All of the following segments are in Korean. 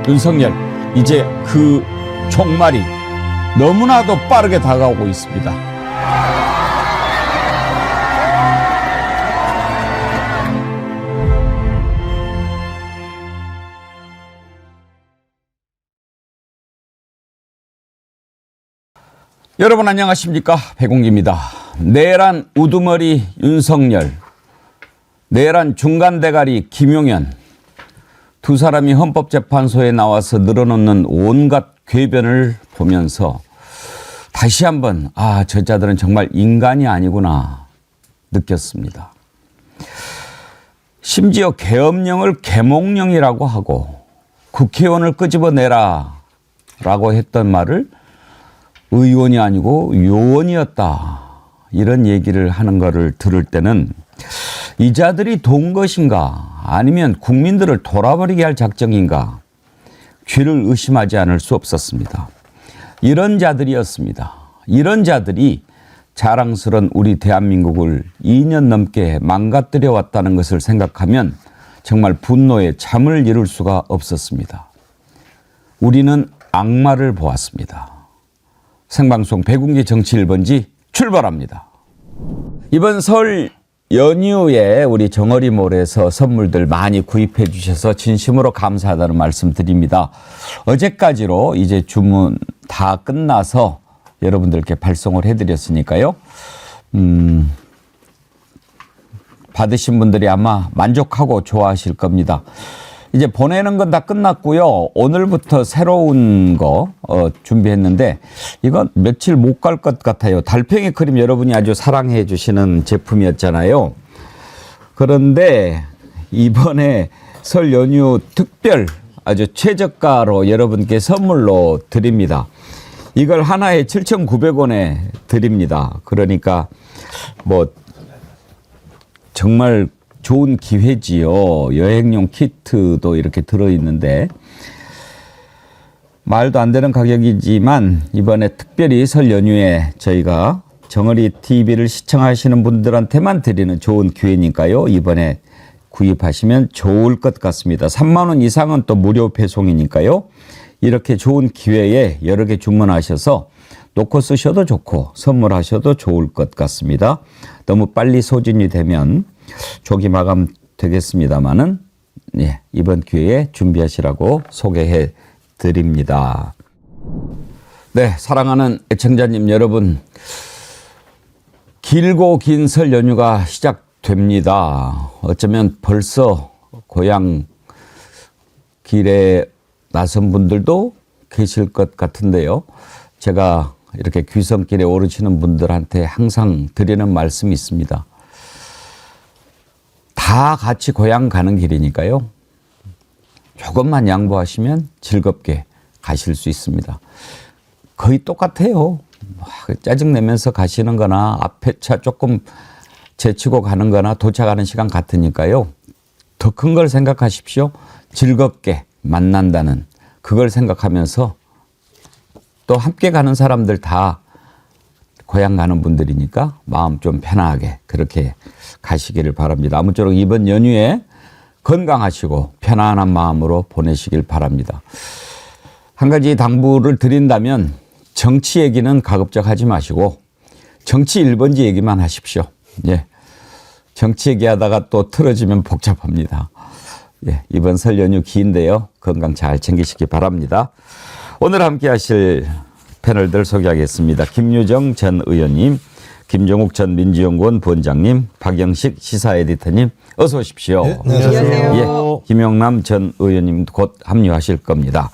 윤석열, 이제 그 종말이 너무나도 빠르게 다가오고 있습니다. 여러분 안녕하십니까? 백운기입니다. 내란 우두머리 윤석열, 내란 중간대가리 김용현, 두 사람이 헌법재판소에 나와서 늘어놓는 온갖 궤변을 보면서 다시 한번 저자들은 정말 인간이 아니구나 느꼈습니다. 심지어 계엄령을 계몽령이라고 하고 국회의원을 끄집어내라 라고 했던 말을 의원이 아니고 요원이었다 이런 얘기를 하는 거를 들을 때는 이 자들이 돈 것인가 아니면 국민들을 돌아버리게 할 작정인가 죄를 의심하지 않을 수 없었습니다. 이런 자들이었습니다. 이런 자들이 자랑스러운 우리 대한민국을 2년 넘게 망가뜨려 왔다는 것을 생각하면 정말 분노에 잠을 이룰 수가 없었습니다. 우리는 악마를 보았습니다. 생방송 백운기 정치 1번지 출발합니다. 이번 설 연휴에 우리 정어리몰에서 선물들 많이 구입해 주셔서 진심으로 감사하다는 말씀 드립니다. 어제까지로 이제 주문 다 끝나서 여러분들께 발송을 해드렸으니까요. 받으신 분들이 아마 만족하고 좋아하실 겁니다. 이제 보내는 건 다 끝났고요. 오늘부터 새로운 거 준비했는데 이건 며칠 못 갈 것 같아요. 달팽이 크림 여러분이 아주 사랑해 주시는 제품이었잖아요. 그런데 이번에 설 연휴 특별 아주 최저가로 여러분께 선물로 드립니다. 이걸 하나에 7,900원에 드립니다. 그러니까 뭐 정말 좋은 기회지요. 여행용 키트도 이렇게 들어있는데 말도 안 되는 가격이지만 이번에 특별히 설 연휴에 저희가 정어리 TV를 시청하시는 분들한테만 드리는 좋은 기회니까요. 이번에 구입하시면 좋을 것 같습니다. 3만 원 이상은 또 무료 배송이니까요. 이렇게 좋은 기회에 여러 개 주문하셔서 놓고 쓰셔도 좋고 선물하셔도 좋을 것 같습니다. 너무 빨리 소진이 되면 조기 마감 되겠습니다만은 이번 기회에 준비하시라고 소개해 드립니다. 네, 사랑하는 애청자님 여러분, 길고 긴 설 연휴가 시작됩니다. 어쩌면 벌써 고향 길에 나선 분들도 계실 것 같은데요. 제가 이렇게 귀성길에 오르시는 분들한테 항상 드리는 말씀이 있습니다. 다 같이 고향 가는 길이니까요. 조금만 양보하시면 즐겁게 가실 수 있습니다. 거의 똑같아요. 짜증내면서 가시는 거나 앞에 차 조금 제치고 가는 거나 도착하는 시간 같으니까요. 더 큰 걸 생각하십시오. 즐겁게 만난다는 그걸 생각하면서 또 함께 가는 사람들 다 고향 가는 분들이니까 마음 좀 편하게 그렇게 가시기를 바랍니다. 아무쪼록 이번 연휴에 건강하시고 편안한 마음으로 보내시길 바랍니다. 한 가지 당부를 드린다면 정치 얘기는 가급적 하지 마시고 정치 1번지 얘기만 하십시오. 정치 얘기하다가 또 틀어지면 복잡합니다. 이번 설 연휴 긴데요. 건강 잘 챙기시기 바랍니다. 오늘 함께 하실 패널들 소개하겠습니다. 김유정 전 의원님, 김종욱 전 민주연구원 부원장님, 박영식 시사 에디터님 어서 오십시오. 네, 안녕하세요. 김영남 전 의원님 곧 합류하실 겁니다.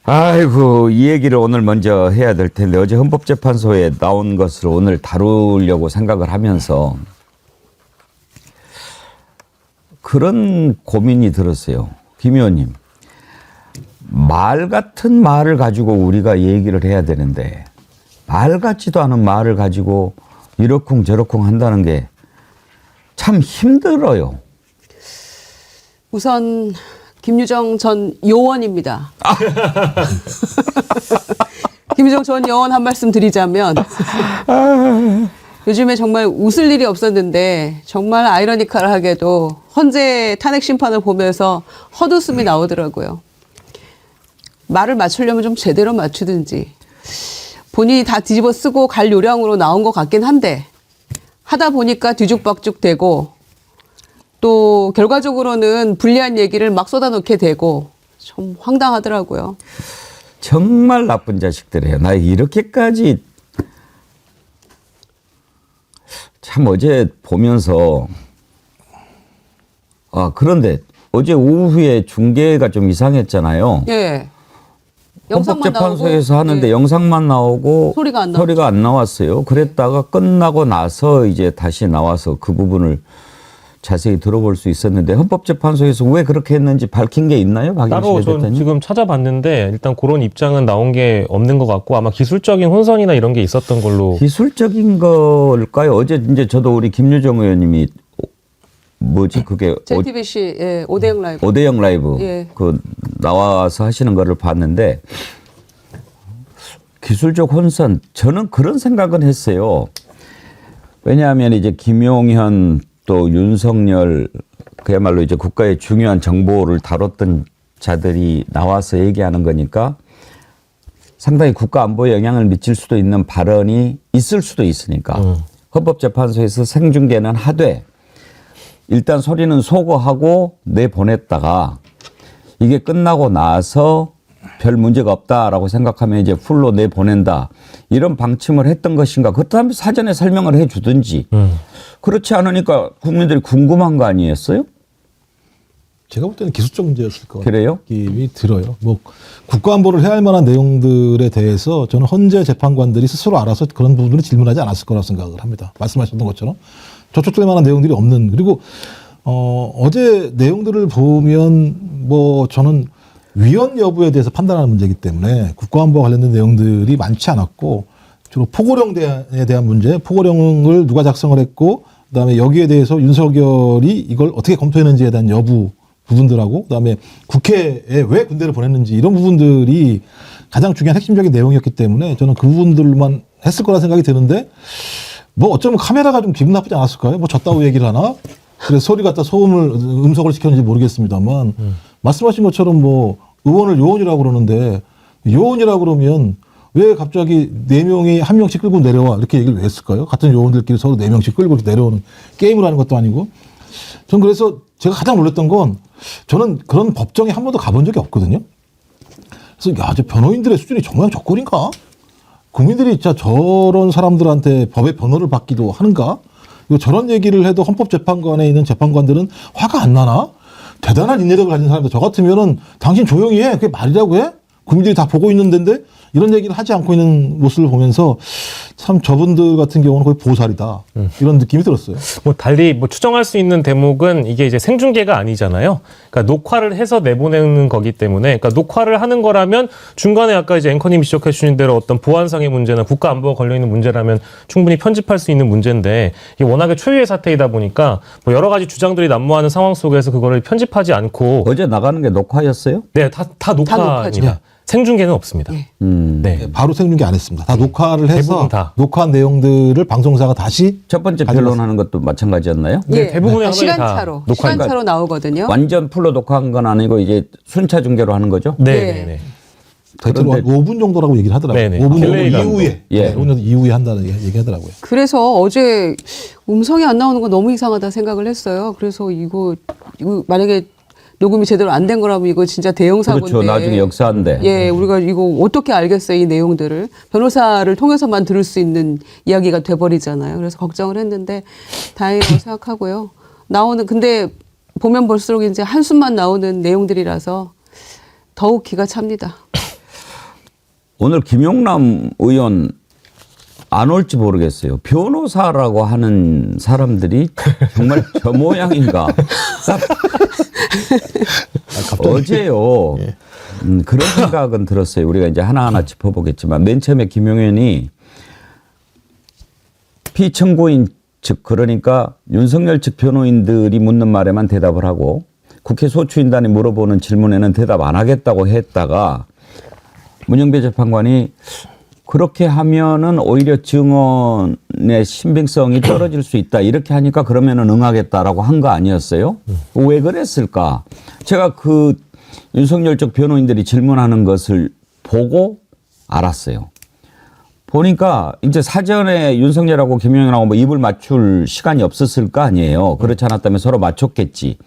아이고, 이 얘기를 오늘 먼저 해야 될 텐데 어제 헌법재판소에 나온 것을 오늘 다루려고 생각을 하면서 그런 고민이 들었어요. 김 의원님, 말 같은 말을 가지고 우리가 얘기를 해야 되는데 말 같지도 않은 말을 가지고 이러쿵저러쿵 한다는 게 참 힘들어요. 우선 김유정 전 요원입니다. 김유정 전 요원 한 말씀 드리자면 요즘에 정말 웃을 일이 없었는데 정말 아이러니컬하게도 헌재 탄핵 심판을 보면서 헛웃음이 나오더라고요. 말을 맞추려면 좀 제대로 맞추든지 본인이 다 뒤집어 쓰고 갈 요량으로 나온 것 같긴 한데 하다 보니까 뒤죽박죽 되고 또 결과적으로는 불리한 얘기를 막 쏟아놓게 되고 좀 황당하더라고요. 정말 나쁜 자식들이에요. 나 이렇게까지 참 어제 보면서 그런데 어제 오후에 중계가 좀 이상했잖아요. 예. 영상만 헌법재판소에서 나오고, 하는데 예. 영상만 나오고 소리가 안 나왔어요. 그랬다가 끝나고 나서 이제 다시 나와서 그 부분을 자세히 들어볼 수 있었는데 헌법재판소에서 왜 그렇게 했는지 밝힌 게 있나요? 따로 박영실 전 대표님? 지금 찾아봤는데 일단 그런 입장은 나온 게 없는 것 같고 아마 기술적인 혼선이나 이런 게 있었던 걸로. 기술적인 걸까요? 어제 이제 저도 우리 김유정 의원님이 그게 JTBC 예, 오대영 라이브. 오대영 라이브 예. 그 나와서 하시는 거를 봤는데 기술적 혼선 저는 그런 생각은 했어요. 왜냐하면 이제 김용현 또 윤석열 그야말로 이제 국가의 중요한 정보를 다뤘던 자들이 나와서 얘기하는 거니까 상당히 국가 안보에 영향을 미칠 수도 있는 발언이 있을 수도 있으니까 헌법재판소에서 생중계는 하되 일단 소리는 소거하고 내보냈다가 이게 끝나고 나서 별 문제가 없다라고 생각하면 이제 풀로 내보낸다. 이런 방침을 했던 것인가. 그렇다면 사전에 설명을 해 주든지. 그렇지 않으니까 국민들이 궁금한 거 아니었어요? 제가 볼 때는 기술적 문제였을 것 그래요? 느낌이 들어요. 뭐 국가안보를 해야 할 만한 내용들에 대해서 저는 헌재 재판관들이 스스로 알아서 그런 부분을 질문하지 않았을 거라고 생각을 합니다. 말씀하셨던 것처럼 저촉될 만한 내용들이 없는. 그리고 어제 내용들을 보면 뭐 저는 위헌 여부에 대해서 판단하는 문제이기 때문에 국가안보와 관련된 내용들이 많지 않았고 주로 포고령에 대한 문제, 포고령을 누가 작성을 했고 그다음에 여기에 대해서 윤석열이 이걸 어떻게 검토했는지에 대한 여부 부분들하고 그다음에 국회에 왜 군대를 보냈는지 이런 부분들이 가장 중요한 핵심적인 내용이었기 때문에 저는 그 부분들만 했을 거라 생각이 드는데 뭐 어쩌면 카메라가 좀 기분 나쁘지 않았을까요? 뭐 저따구 얘기를 하나? 그래서 소리 갖다 음성을 시켰는지 모르겠습니다만 말씀하신 것처럼 뭐 의원을 요원이라고 그러는데 요원이라고 그러면 왜 갑자기 4명이 한 명씩 끌고 내려와 이렇게 얘기를 왜 했을까요? 같은 요원들끼리 서로 4명씩 끌고 이렇게 내려오는 게임을 하는 것도 아니고 전 그래서 제가 가장 놀랐던 건 저는 그런 법정에 한 번도 가본 적이 없거든요. 그래서 야, 저 변호인들의 수준이 정말 저꼴인가? 국민들이 진짜 저런 사람들한테 법의 변호를 받기도 하는가? 이거 저런 얘기를 해도 헌법재판관에 있는 재판관들은 화가 안 나나? 대단한 인내력을 가진 사람들 저 같으면은 당신 조용히 해. 그게 말이라고 해? 국민들이 다 보고 있는 데인데 이런 얘기를 하지 않고 있는 모습을 보면서 참 저분들 같은 경우는 거의 보살이다. 이런 느낌이 들었어요. 뭐 달리 뭐 추정할 수 있는 대목은 이게 이제 생중계가 아니잖아요. 그러니까 녹화를 해서 내보내는 거기 때문에 그러니까 녹화를 하는 거라면 중간에 아까 이제 앵커님이 지적해 주신 대로 어떤 보안상의 문제나 국가 안보가 걸려 있는 문제라면 충분히 편집할 수 있는 문제인데 이게 워낙에 초유의 사태이다 보니까 뭐 여러 가지 주장들이 난무하는 상황 속에서 그거를 편집하지 않고 어제 나가는 게 녹화였어요? 네, 다 녹화입니다. 녹화죠. 생중계는 없습니다. 예. 네. 바로 생중계 안 했습니다. 다 녹화를 해서 대부분 다. 녹화한 내용들을 방송사가 다시 첫 번째 변론하는 것도 마찬가지였나요? 네, 대부분의 화면이 다 시간차로 녹화니까. 시간차로 나오거든요. 완전 풀로 녹화한 건 아니고 이제 순차 중계로 하는 거죠? 네, 네. 네, 네. 대체로 한 5분 정도라고 얘기를 하더라고요. 네네. 5분 정도 딜레이가 이후에. 예. 5분 정도 이후에 한다는 얘기 하더라고요. 그래서 어제 음성이 안 나오는 건 너무 이상하다 생각을 했어요. 그래서 이거 만약에 녹음이 제대로 안 된 거라면 이거 진짜 대형 사고인데. 그렇죠. 나중에 역사한데. 예, 우리가 이거 어떻게 알겠어요, 이 내용들을. 변호사를 통해서만 들을 수 있는 이야기가 돼버리잖아요. 그래서 걱정을 했는데 다행이라고 생각하고요. 근데 보면 볼수록 이제 한숨만 나오는 내용들이라서 더욱 기가 찹니다. 오늘 김용남 의원 안 올지 모르겠어요. 변호사라고 하는 사람들이 정말 저 모양인가. 어제요. 그런 생각은 들었어요. 우리가 이제 하나하나 짚어보겠지만 맨 처음에 김용현이 피청구인 측 그러니까 윤석열 측 변호인들이 묻는 말에만 대답을 하고 국회 소추인단이 물어보는 질문에는 대답 안 하겠다고 했다가 문영배 재판관이 그렇게 하면은 오히려 증언의 신빙성이 떨어질 수 있다. 이렇게 하니까 그러면은 응하겠다라고 한 거 아니었어요? 왜 그랬을까? 제가 그 윤석열 쪽 변호인들이 질문하는 것을 보고 알았어요. 보니까 이제 사전에 윤석열하고 김용현하고 뭐 입을 맞출 시간이 없었을 거 아니에요. 그렇지 않았다면 서로 맞췄겠지.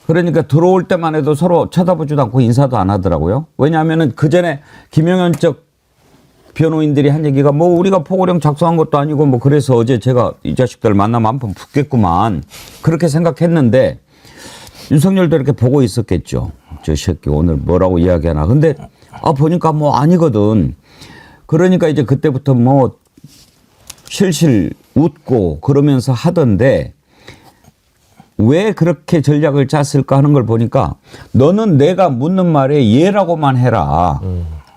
그러니까 들어올 때만 해도 서로 쳐다보지도 않고 인사도 안 하더라고요. 왜냐하면은 그 전에 김용현 쪽 변호인들이 한 얘기가 뭐 우리가 포고령 작성한 것도 아니고 뭐 그래서 어제 제가 이 자식들 만나면 한번 붙겠구만 그렇게 생각했는데 윤석열도 이렇게 보고 있었겠죠. 저 새끼 오늘 뭐라고 이야기하나. 근데 보니까 뭐 아니거든. 그러니까 이제 그때부터 뭐 실실 웃고 그러면서 하던데 왜 그렇게 전략을 짰을까 하는 걸 보니까 너는 내가 묻는 말에 예라고만 해라.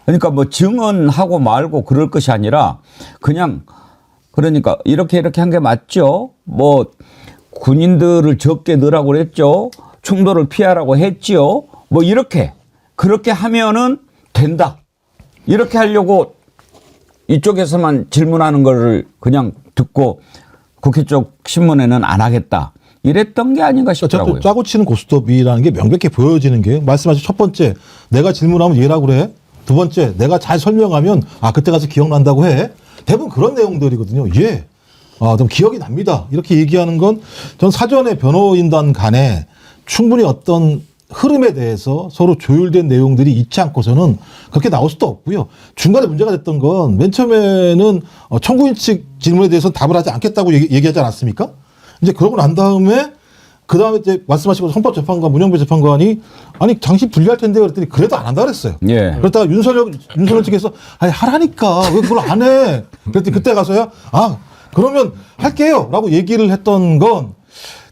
그러니까 뭐 증언하고 말고 그럴 것이 아니라 그냥 그러니까 이렇게 한 게 맞죠. 뭐 군인들을 적게 넣으라고 그랬죠. 충돌을 피하라고 했지요. 뭐 이렇게 그렇게 하면은 된다. 이렇게 하려고 이쪽에서만 질문하는 거를 그냥 듣고 국회 쪽 신문에는 안 하겠다. 이랬던 게 아닌가 싶더라고요. 짜고 치는 고스톱이라는 게 명백히 보여지는 게 말씀하신 첫 번째 내가 질문하면 얘라고 그래. 두 번째 내가 잘 설명하면 그때 가서 기억난다고 해. 대부분 그런 내용들이거든요. 예. 그럼 기억이 납니다. 이렇게 얘기하는 건 전 사전에 변호인단 간에 충분히 어떤 흐름에 대해서 서로 조율된 내용들이 있지 않고서는 그렇게 나올 수도 없고요. 중간에 문제가 됐던 건 맨 처음에는 청구인 측 질문에 대해서는 답을 하지 않겠다고 얘기하지 않았습니까? 이제 그러고 난 다음에 그 다음에 이제 말씀하시고 헌법재판관 문영배 재판관이 아니 당신 불리할 텐데 그랬더니 그래도 안 한다 그랬어요. 예. 그러다가 윤석열 측에서 아니 하라니까 왜 그걸 안 해? 그랬더니 그때 가서야 그러면 할게요라고 얘기를 했던 건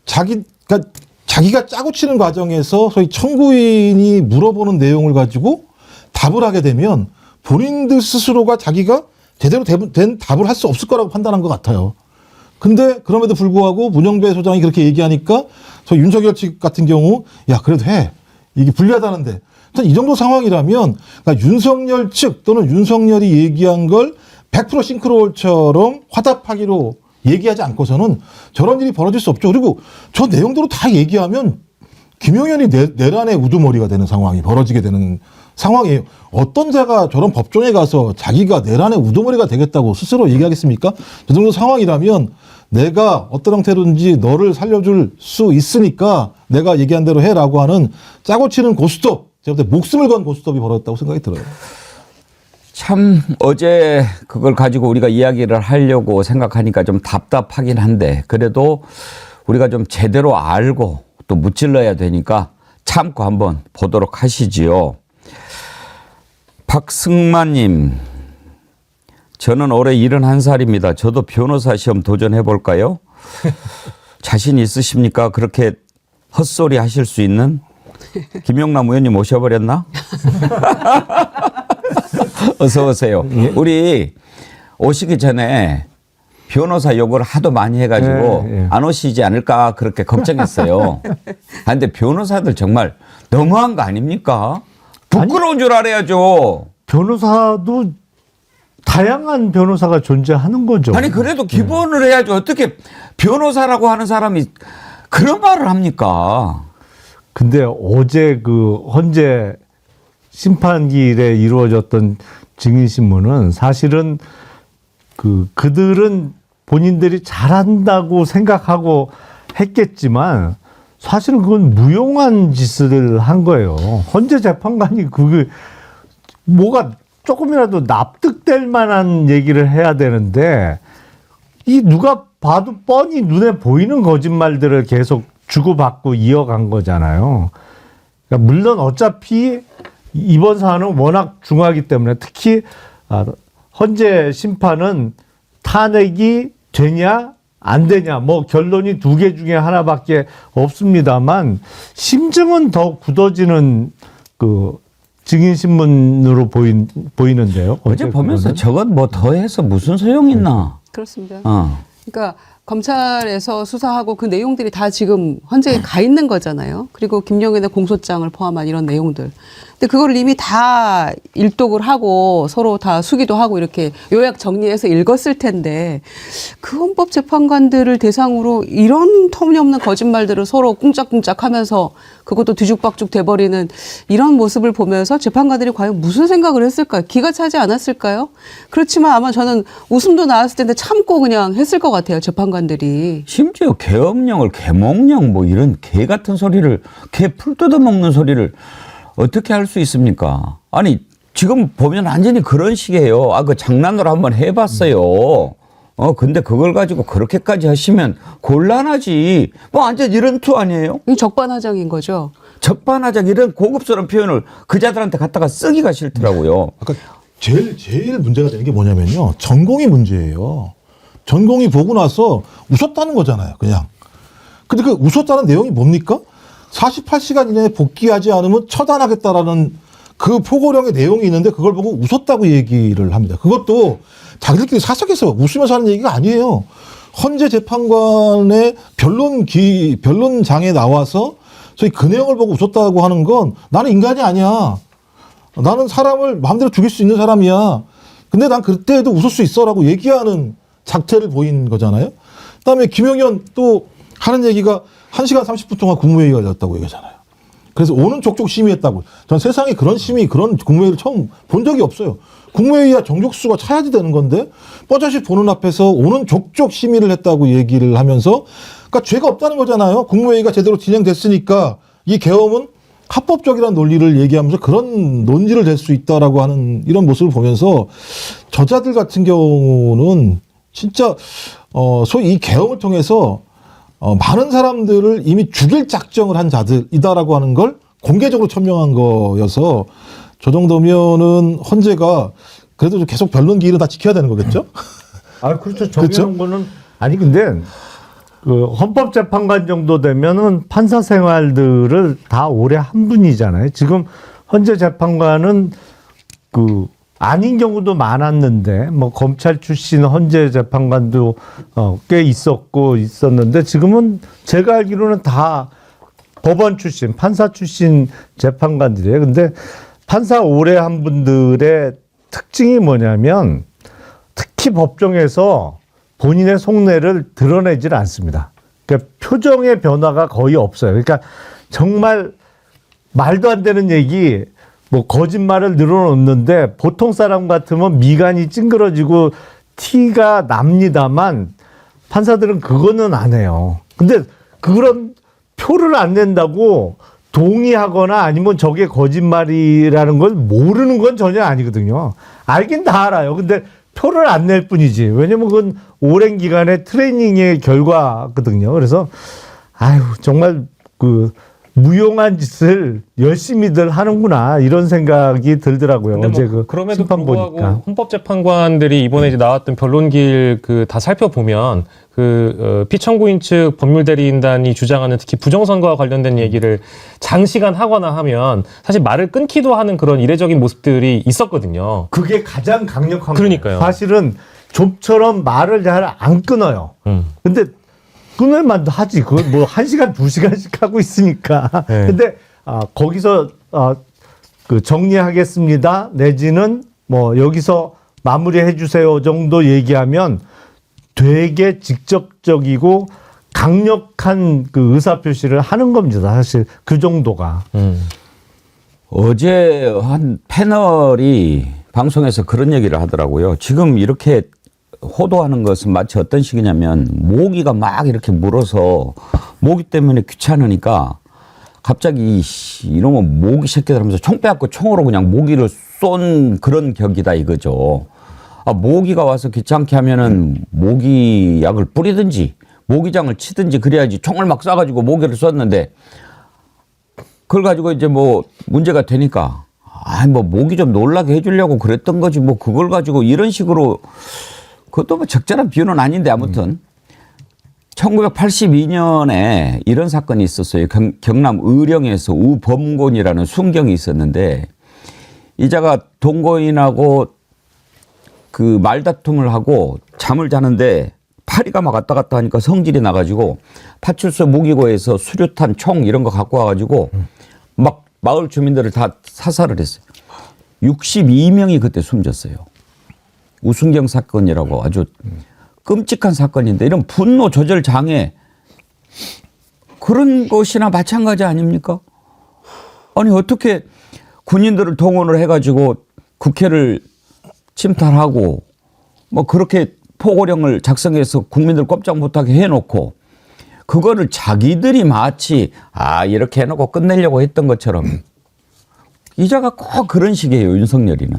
자기가 짜고 치는 과정에서 소위 청구인이 물어보는 내용을 가지고 답을 하게 되면 본인들 스스로가 자기가 제대로 된 답을 할 수 없을 거라고 판단한 것 같아요. 근데 그럼에도 불구하고 문영배 소장이 그렇게 얘기하니까 저 윤석열 측 같은 경우 그래도 해. 이게 불리하다는데. 이 정도 상황이라면 그러니까 윤석열 측 또는 윤석열이 얘기한 걸 100% 싱크로율처럼 화답하기로 얘기하지 않고서는 저런 일이 벌어질 수 없죠. 그리고 저 내용대로 다 얘기하면 김용현이 내란의 우두머리가 되는 상황이 벌어지게 되는 상황이에요. 어떤 자가 저런 법정에 가서 자기가 내란의 우두머리가 되겠다고 스스로 얘기하겠습니까? 저 정도 상황이라면 내가 어떤 형태로든지 너를 살려줄 수 있으니까 내가 얘기한 대로 해라고 하는 짜고 치는 고스톱, 제가 볼 때 목숨을 건 고스톱이 벌어졌다고 생각이 들어요. 참 어제 그걸 가지고 우리가 이야기를 하려고 생각하니까 좀 답답하긴 한데 그래도 우리가 좀 제대로 알고 또 무찔러야 되니까 참고 한번 보도록 하시지요. 박승만님, 저는 올해 71살입니다. 저도 변호사 시험 도전해 볼까요? 자신 있으십니까? 그렇게 헛소리 하실 수 있는? 김용남 의원님 오셔버렸나? 어서 오세요. 우리 오시기 전에 변호사 욕을 하도 많이 해가지고 안 오시지 않을까 그렇게 걱정했어요. 근데 변호사들 정말 너무한 거 아닙니까? 부끄러운 줄 알아야죠. 변호사도 다양한 변호사가 존재하는 거죠. 아니 그래도 기본을 해야죠. 어떻게 변호사라고 하는 사람이 그런 말을 합니까? 근데 어제 그 헌재 심판기일에 이루어졌던 증인신문은 사실은 그들은 본인들이 잘한다고 생각하고 했겠지만 사실은 그건 무용한 짓을 한 거예요. 헌재 재판관이 그게 뭐가 조금이라도 납득될 만한 얘기를 해야 되는데 이 누가 봐도 뻔히 눈에 보이는 거짓말들을 계속 주고받고 이어간 거잖아요. 그러니까 물론 어차피 이번 사안은 워낙 중요하기 때문에 특히 헌재 심판은 탄핵이 되냐 안 되냐 뭐 결론이 두 개 중에 하나밖에 없습니다만 심증은 더 굳어지는 그 증인신문으로 보이는데요. 어제 보면서 저건 뭐 더해서 무슨 소용이 있나. 그렇습니다. 어. 그러니까 검찰에서 수사하고 그 내용들이 다 지금 헌재에 가 있는 거잖아요. 그리고 김용현의 공소장을 포함한 이런 내용들. 근데 그걸 이미 다 일독을 하고 서로 다 수기도 하고 이렇게 요약 정리해서 읽었을 텐데 그 헌법재판관들을 대상으로 이런 터무니없는 거짓말들을 서로 꿍짝꿍짝 하면서 그것도 뒤죽박죽 돼버리는 이런 모습을 보면서 재판관들이 과연 무슨 생각을 했을까요? 기가 차지 않았을까요? 그렇지만 아마 저는 웃음도 나왔을 텐데 참고 그냥 했을 것 같아요. 재판관들이. 심지어 계엄령을 계몽령 뭐 이런 개 같은 소리를 개 풀 뜯어먹는 소리를 어떻게 할 수 있습니까? 아니 지금 보면 완전히 그런 식이에요. 아, 그 장난으로 한번 해봤어요. 근데 그걸 가지고 그렇게까지 하시면 곤란하지. 뭐 완전 이런 투 아니에요? 이 적반하장인 거죠. 적반하장 이런 고급스러운 표현을 그자들한테 갖다가 쓰기가 싫더라고요. 아까 제일 문제가 되는 게 뭐냐면요. 전공이 문제예요. 전공이 보고 나서 웃었다는 거잖아요. 그냥. 근데 그 웃었다는 내용이 뭡니까? 48시간 이내에 복귀하지 않으면 처단하겠다라는 그 포고령의 내용이 있는데 그걸 보고 웃었다고 얘기를 합니다. 그것도 자기들끼리 사석에서 웃으면서 하는 얘기가 아니에요. 헌재 재판관의 변론장에 나와서 소위 그 내용을 보고 웃었다고 하는 건 나는 인간이 아니야. 나는 사람을 마음대로 죽일 수 있는 사람이야. 근데 난 그때도 웃을 수 있어라고 얘기하는 작태를 보인 거잖아요. 그다음에 김용현 또 하는 얘기가 1시간 30분 동안 국무회의가 열렸다고 얘기하잖아요. 그래서 오는 족족 심의했다고. 전 세상에 그런 심의, 그런 국무회의를 처음 본 적이 없어요. 국무회의야 정족수가 차야지 되는 건데 뻐젓이 보는 앞에서 오는 족족 심의를 했다고 얘기를 하면서 그러니까 죄가 없다는 거잖아요. 국무회의가 제대로 진행됐으니까 이 계엄은 합법적이라는 논리를 얘기하면서 그런 논지를 댈 수 있다라고 하는 이런 모습을 보면서 저자들 같은 경우는 진짜 소위 이 계엄을 통해서 많은 사람들을 이미 죽일 작정을 한 자들이다라고 하는 걸 공개적으로 천명한 거여서 저 정도면은 헌재가 그래도 좀 계속 변론 기일은 다 지켜야 되는 거겠죠? 아, 그렇죠. 정해놓은 거는 아니 근데 그 헌법재판관 정도 되면은 판사 생활들을 다 오래 한 분이잖아요. 지금 헌재 재판관은 그 아닌 경우도 많았는데 뭐 검찰 출신 헌재 재판관도 꽤 있었는데 지금은 제가 알기로는 다 법원 출신, 판사 출신 재판관들이에요. 근데 판사 오래 한 분들의 특징이 뭐냐면 특히 법정에서 본인의 속내를 드러내질 않습니다. 그러니까 표정의 변화가 거의 없어요. 그러니까 정말 말도 안 되는 얘기, 뭐 거짓말을 늘어놓는데 보통 사람 같으면 미간이 찡그러지고 티가 납니다만 판사들은 그거는 안 해요. 근데 그런 표를 안 낸다고 동의하거나 아니면 저게 거짓말이라는 걸 모르는 건 전혀 아니거든요. 알긴 다 알아요. 근데 표를 안 낼 뿐이지. 왜냐면 그건 오랜 기간의 트레이닝의 결과거든요. 그래서 아유 정말 그 무용한 짓을 열심히들 하는구나 이런 생각이 들더라고요. 어제 그 그럼에도 심판 불구하고 보니까. 헌법재판관들이 이번에 이제 나왔던 변론길 그 다 살펴보면 피청구인 측 법률대리인단이 주장하는 특히 부정선거와 관련된 얘기를 장시간 하거나 하면 사실 말을 끊기도 하는 그런 이례적인 모습들이 있었거든요. 그게 가장 강력한 그러니까요. 거예요. 사실은 좀처럼 말을 잘 안 끊어요. 근데 끊을만 하지. 그걸 뭐 1시간, 2시간씩 하고 있으니까. 네. 근데 거기서 그 정리하겠습니다. 내지는 뭐 여기서 마무리해 주세요 정도 얘기하면 되게 직접적이고 강력한 그 의사 표시를 하는 겁니다. 사실 그 정도가. 어제 한 패널이 방송에서 그런 얘기를 하더라고요. 지금 이렇게 호도하는 것은 마치 어떤 식이냐면 모기가 막 이렇게 물어서 모기 때문에 귀찮으니까 갑자기 이놈은 모기 새끼들 하면서 총 빼앗고 총으로 그냥 모기를 쏜 그런 격이다 이거죠. 아, 모기가 와서 귀찮게 하면은 모기약을 뿌리든지 모기장을 치든지 그래야지 총을 막 쏴가지고 모기를 쐈는데 그걸 가지고 이제 뭐 문제가 되니까 뭐 모기 좀 놀라게 해주려고 그랬던 거지 뭐 그걸 가지고 이런 식으로 그것도 뭐 적절한 비유는 아닌데 아무튼 1982년에 이런 사건이 있었어요. 경남 의령에서 우범곤이라는 순경이 있었는데 이자가 동거인하고 그 말다툼을 하고 잠을 자는데 파리가 막 왔다 갔다 하니까 성질이 나가지고 파출소 무기고에서 수류탄, 총 이런 거 갖고 와가지고 막 마을 주민들을 다 사살을 했어요. 62명이 그때 숨졌어요. 우순경 사건이라고 아주 끔찍한 사건인데 이런 분노 조절 장애 그런 것이나 마찬가지 아닙니까? 아니 어떻게 군인들을 동원을 해가지고 국회를 침탈하고 뭐 그렇게 포고령을 작성해서 국민들 꼼짝 못하게 해놓고 그거를 자기들이 마치 이렇게 해놓고 끝내려고 했던 것처럼 이자가 꼭 그런 식이에요. 윤석열이는.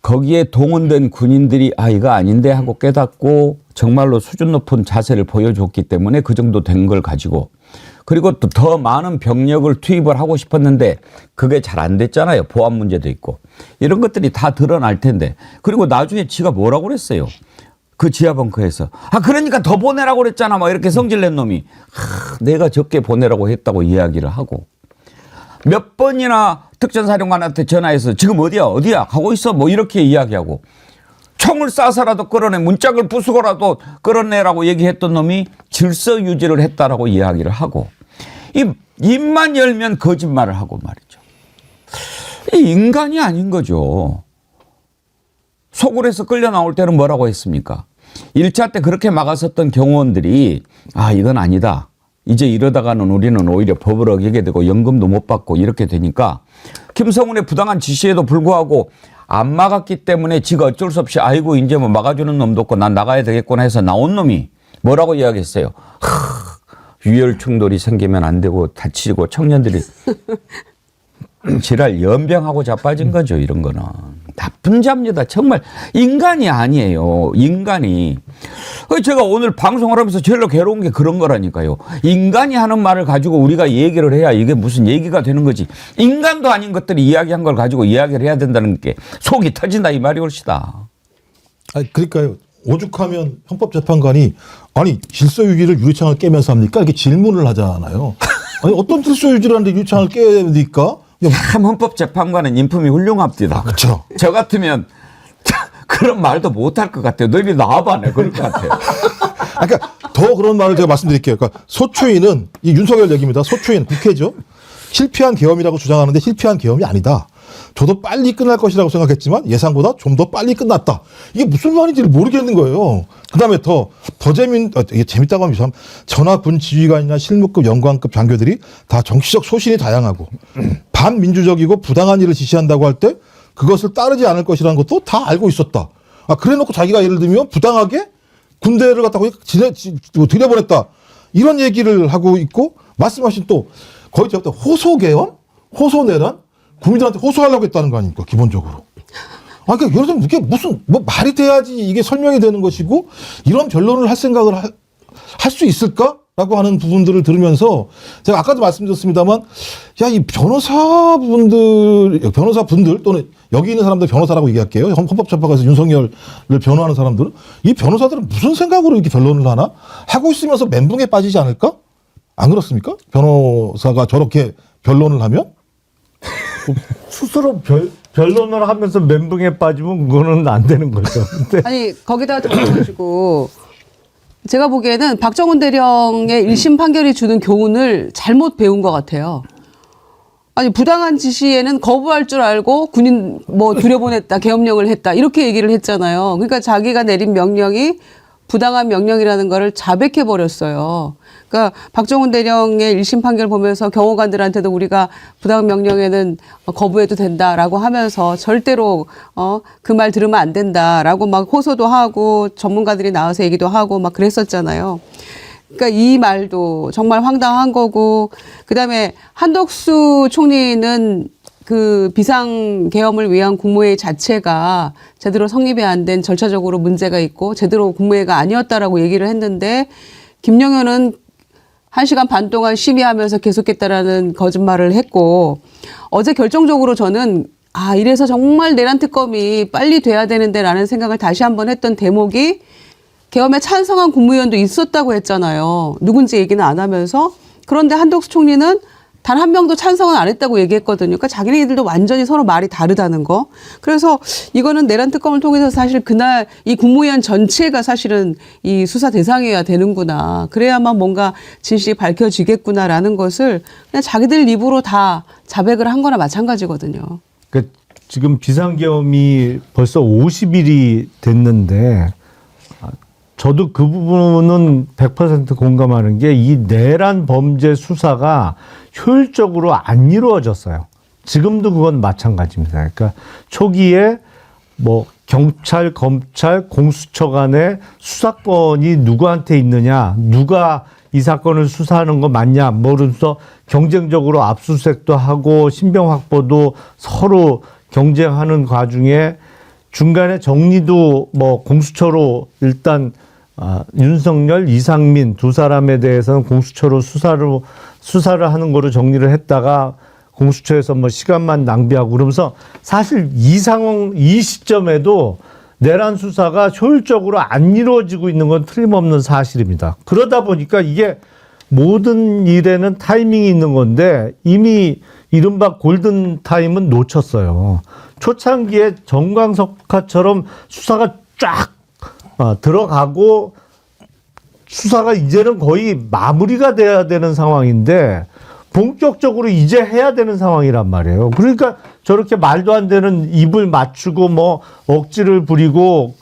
거기에 동원된 군인들이 이거 아닌데 하고 깨닫고 정말로 수준 높은 자세를 보여줬기 때문에 그 정도 된 걸 가지고 그리고 또 더 많은 병력을 투입을 하고 싶었는데 그게 잘 안 됐잖아요. 보안 문제도 있고. 이런 것들이 다 드러날 텐데. 그리고 나중에 지가 뭐라고 그랬어요. 그 지하벙커에서. 그러니까 더 보내라고 그랬잖아. 막 이렇게 성질낸 놈이. 내가 적게 보내라고 했다고 이야기를 하고. 몇 번이나 특전사령관한테 전화해서 지금 어디야 가고 있어 뭐 이렇게 이야기하고. 총을 쏴서라도 끌어내 문짝을 부수고라도 끌어내라고 얘기했던 놈이 질서 유지를 했다라고 이야기를 하고 입만 열면 거짓말을 하고 말이죠. 이 인간이 아닌 거죠. 소굴에서 끌려 나올 때는 뭐라고 했습니까? 1차 때 그렇게 막았었던 경호원들이 이건 아니다. 이제 이러다가는 우리는 오히려 법을 어기게 되고 연금도 못 받고 이렇게 되니까 김성훈의 부당한 지시에도 불구하고 안 막았기 때문에 지가 어쩔 수 없이 아이고 이제 뭐 막아주는 놈도 없고 난 나가야 되겠구나 해서 나온 놈이 뭐라고 이야기했어요. 유혈 충돌이 생기면 안 되고 다치고 청년들이 지랄 연병하고 자빠진 거죠. 이런 거는. 나쁜 자입니다. 정말 인간이 아니에요. 인간이. 제가 오늘 방송을 하면서 제일 괴로운 게 그런 거라니까요. 인간이 하는 말을 가지고 우리가 얘기를 해야 이게 무슨 얘기가 되는 거지. 인간도 아닌 것들이 이야기한 걸 가지고 이야기를 해야 된다는 게 속이 터진다 이 말이 옳시다. 그러니까요. 오죽하면 헌법재판관이 질서 유지를 유리창을 깨면서 합니까? 이렇게 질문을 하잖아요. 어떤 질서 유지를 하는데 유리창을 깨니까? 참 헌법재판관은 인품이 훌륭합니다. 그렇죠. 저 같으면 그런 말도 못할 것 같아요. 너희 나와봐, 내 그럴 것 같아요. 그러니까 더 그런 말을 제가 말씀드릴게요. 그러니까 소추인은 이 윤석열 얘기입니다. 소추인 국회죠. 실패한 계엄이라고 주장하는데 실패한 계엄이 아니다. 저도 빨리 끝날 것이라고 생각했지만 예상보다 좀 더 빨리 끝났다. 이게 무슨 말인지를 모르겠는 거예요. 그다음에 더 이게 재밌다고 하면 참 전하 군 지휘관이나 실무급 영관급 장교들이 다 정치적 소신이 다양하고 반민주적이고 부당한 일을 지시한다고 할 때 그것을 따르지 않을 것이라는 것도 다 알고 있었다. 그래놓고 자기가 예를 들면 부당하게 군대를 갖다가 들여보냈다. 이런 얘기를 하고 있고 말씀하신 또 거의 제가 호소계엄? 호소내란? 국민들한테 호소하려고 했다는 거 아닙니까? 기본적으로. 그러니까 예를 들면 이게 무슨 말이 돼야지 이게 설명이 되는 것이고 이런 변론을 할 생각을 할 수 있을까라고 하는 부분들을 들으면서 제가 아까도 말씀드렸습니다만 이 변호사분들 또는 여기 있는 사람들 변호사라고 얘기할게요. 헌법재판관에서 윤석열을 변호하는 사람들은 이 변호사들은 무슨 생각으로 이렇게 변론을 하나? 하고 있으면서 멘붕에 빠지지 않을까? 안 그렇습니까? 변호사가 저렇게 변론을 하면? 스스로 변론을 하면서 멘붕에 빠지면 그거는 안 되는 거죠. 근데 거기다가 덧붙여가지고 제가 보기에는 박정훈 대령의 1심 판결이 주는 교훈을 잘못 배운 것 같아요. 부당한 지시에는 거부할 줄 알고 군인 들여보냈다, 계엄령을 했다 이렇게 얘기를 했잖아요. 그러니까 자기가 내린 명령이 부당한 명령이라는 거를 자백해 버렸어요. 그러니까 박정훈 대령의 1심 판결 보면서 경호관들한테도 우리가 부당한 명령에는 거부해도 된다라고 하면서 절대로 그 말 들으면 안 된다라고 막 호소도 하고 전문가들이 나와서 얘기도 하고 막 그랬었잖아요. 그러니까 이 말도 정말 황당한 거고 그다음에 한덕수 총리는 그 비상계엄을 위한 국무회의 자체가 제대로 성립이 안 된 절차적으로 문제가 있고 제대로 국무회의가 아니었다라고 얘기를 했는데 김영현은 1시간 반 동안 심의하면서 계속했다라는 거짓말을 했고 어제 결정적으로 저는 이래서 정말 내란 특검이 빨리 돼야 되는데라는 생각을 다시 한번 했던 대목이 계엄에 찬성한 국무위원도 있었다고 했잖아요. 누군지 얘기는 안 하면서 그런데 한덕수 총리는 단 한 명도 찬성은 안 했다고 얘기했거든요. 그러니까 자기네들도 완전히 서로 말이 다르다는 거. 그래서 이거는 내란 특검을 통해서 사실 그날 이 국무위원 전체가 사실은 이 수사 대상이어야 되는구나. 그래야만 뭔가 진실이 밝혀지겠구나라는 것을 그냥 자기들 입으로 다 자백을 한 거나 마찬가지거든요. 그러니까 지금 비상계엄이 벌써 50일이 됐는데 저도 그 부분은 100% 공감하는 게 이 내란 범죄 수사가 효율적으로 안 이루어졌어요. 지금도 그건 마찬가지입니다. 그러니까 초기에 뭐 경찰, 검찰, 공수처 간의 수사권이 누구한테 있느냐, 누가 이 사건을 수사하는 거 맞냐, 모르면서 경쟁적으로 압수수색도 하고 신병 확보도 서로 경쟁하는 과중에 중간에 정리도 뭐 공수처로 일단 윤석열, 이상민 두 사람에 대해서는 공수처로 수사를 하는 거로 정리를 했다가 공수처에서 뭐 시간만 낭비하고 그러면서 사실 이 상황, 이 시점에도 내란 수사가 효율적으로 안 이루어지고 있는 건 틀림없는 사실입니다. 그러다 보니까 이게 모든 일에는 타이밍이 있는 건데 이미 이른바 골든타임은 놓쳤어요. 초창기에 정광석화처럼 수사가 쫙 들어가고 수사가 이제는 거의 마무리가 돼야 되는 상황인데 본격적으로 이제 해야 되는 상황이란 말이에요. 그러니까 저렇게 말도 안 되는 입을 맞추고 뭐 억지를 부리고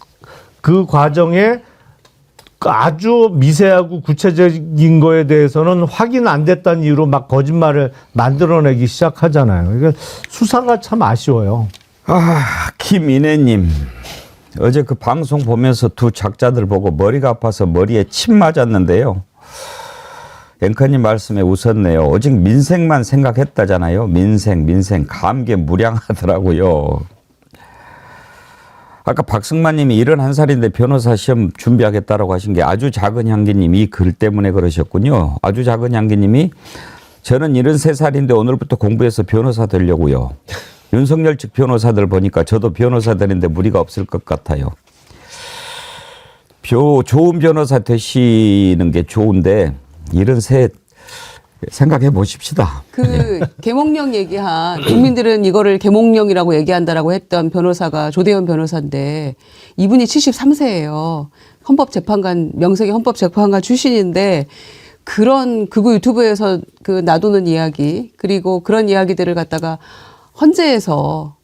그 과정에 아주 미세하고 구체적인 거에 대해서는 확인 안 됐다는 이유로 막 거짓말을 만들어내기 시작하잖아요. 그러니까 수사가 참 아쉬워요. 김인혜님. 어제 그 방송 보면서 두 작자들 보고 머리가 아파서 머리에 침 맞았는데요. 앵커님 말씀에 웃었네요. 오직 민생만 생각했다잖아요. 민생 감개무량하더라고요. 아까 박승만 님이 71살인데 변호사 시험 준비하겠다라고 하신 게 아주 작은 향기님 이 글 때문에 그러셨군요. 아주 작은 향기님이 저는 73살인데 오늘부터 공부해서 변호사 되려고요. 윤석열 측 변호사들 보니까 저도 변호사 되는데 무리가 없을 것 같아요. 좋은 변호사 되시는 게 좋은데 73 생각해 보십시다. 그 계몽령 얘기한 국민들은 이거를 계몽령이라고 얘기한다라고 했던 변호사가 조대현 변호사인데 이분이 73세예요. 헌법재판관 명색이 헌법재판관 출신인데 그런 극우 유튜브에서 그 놔두는 이야기 그리고 그런 이야기들을 갖다가 헌재에서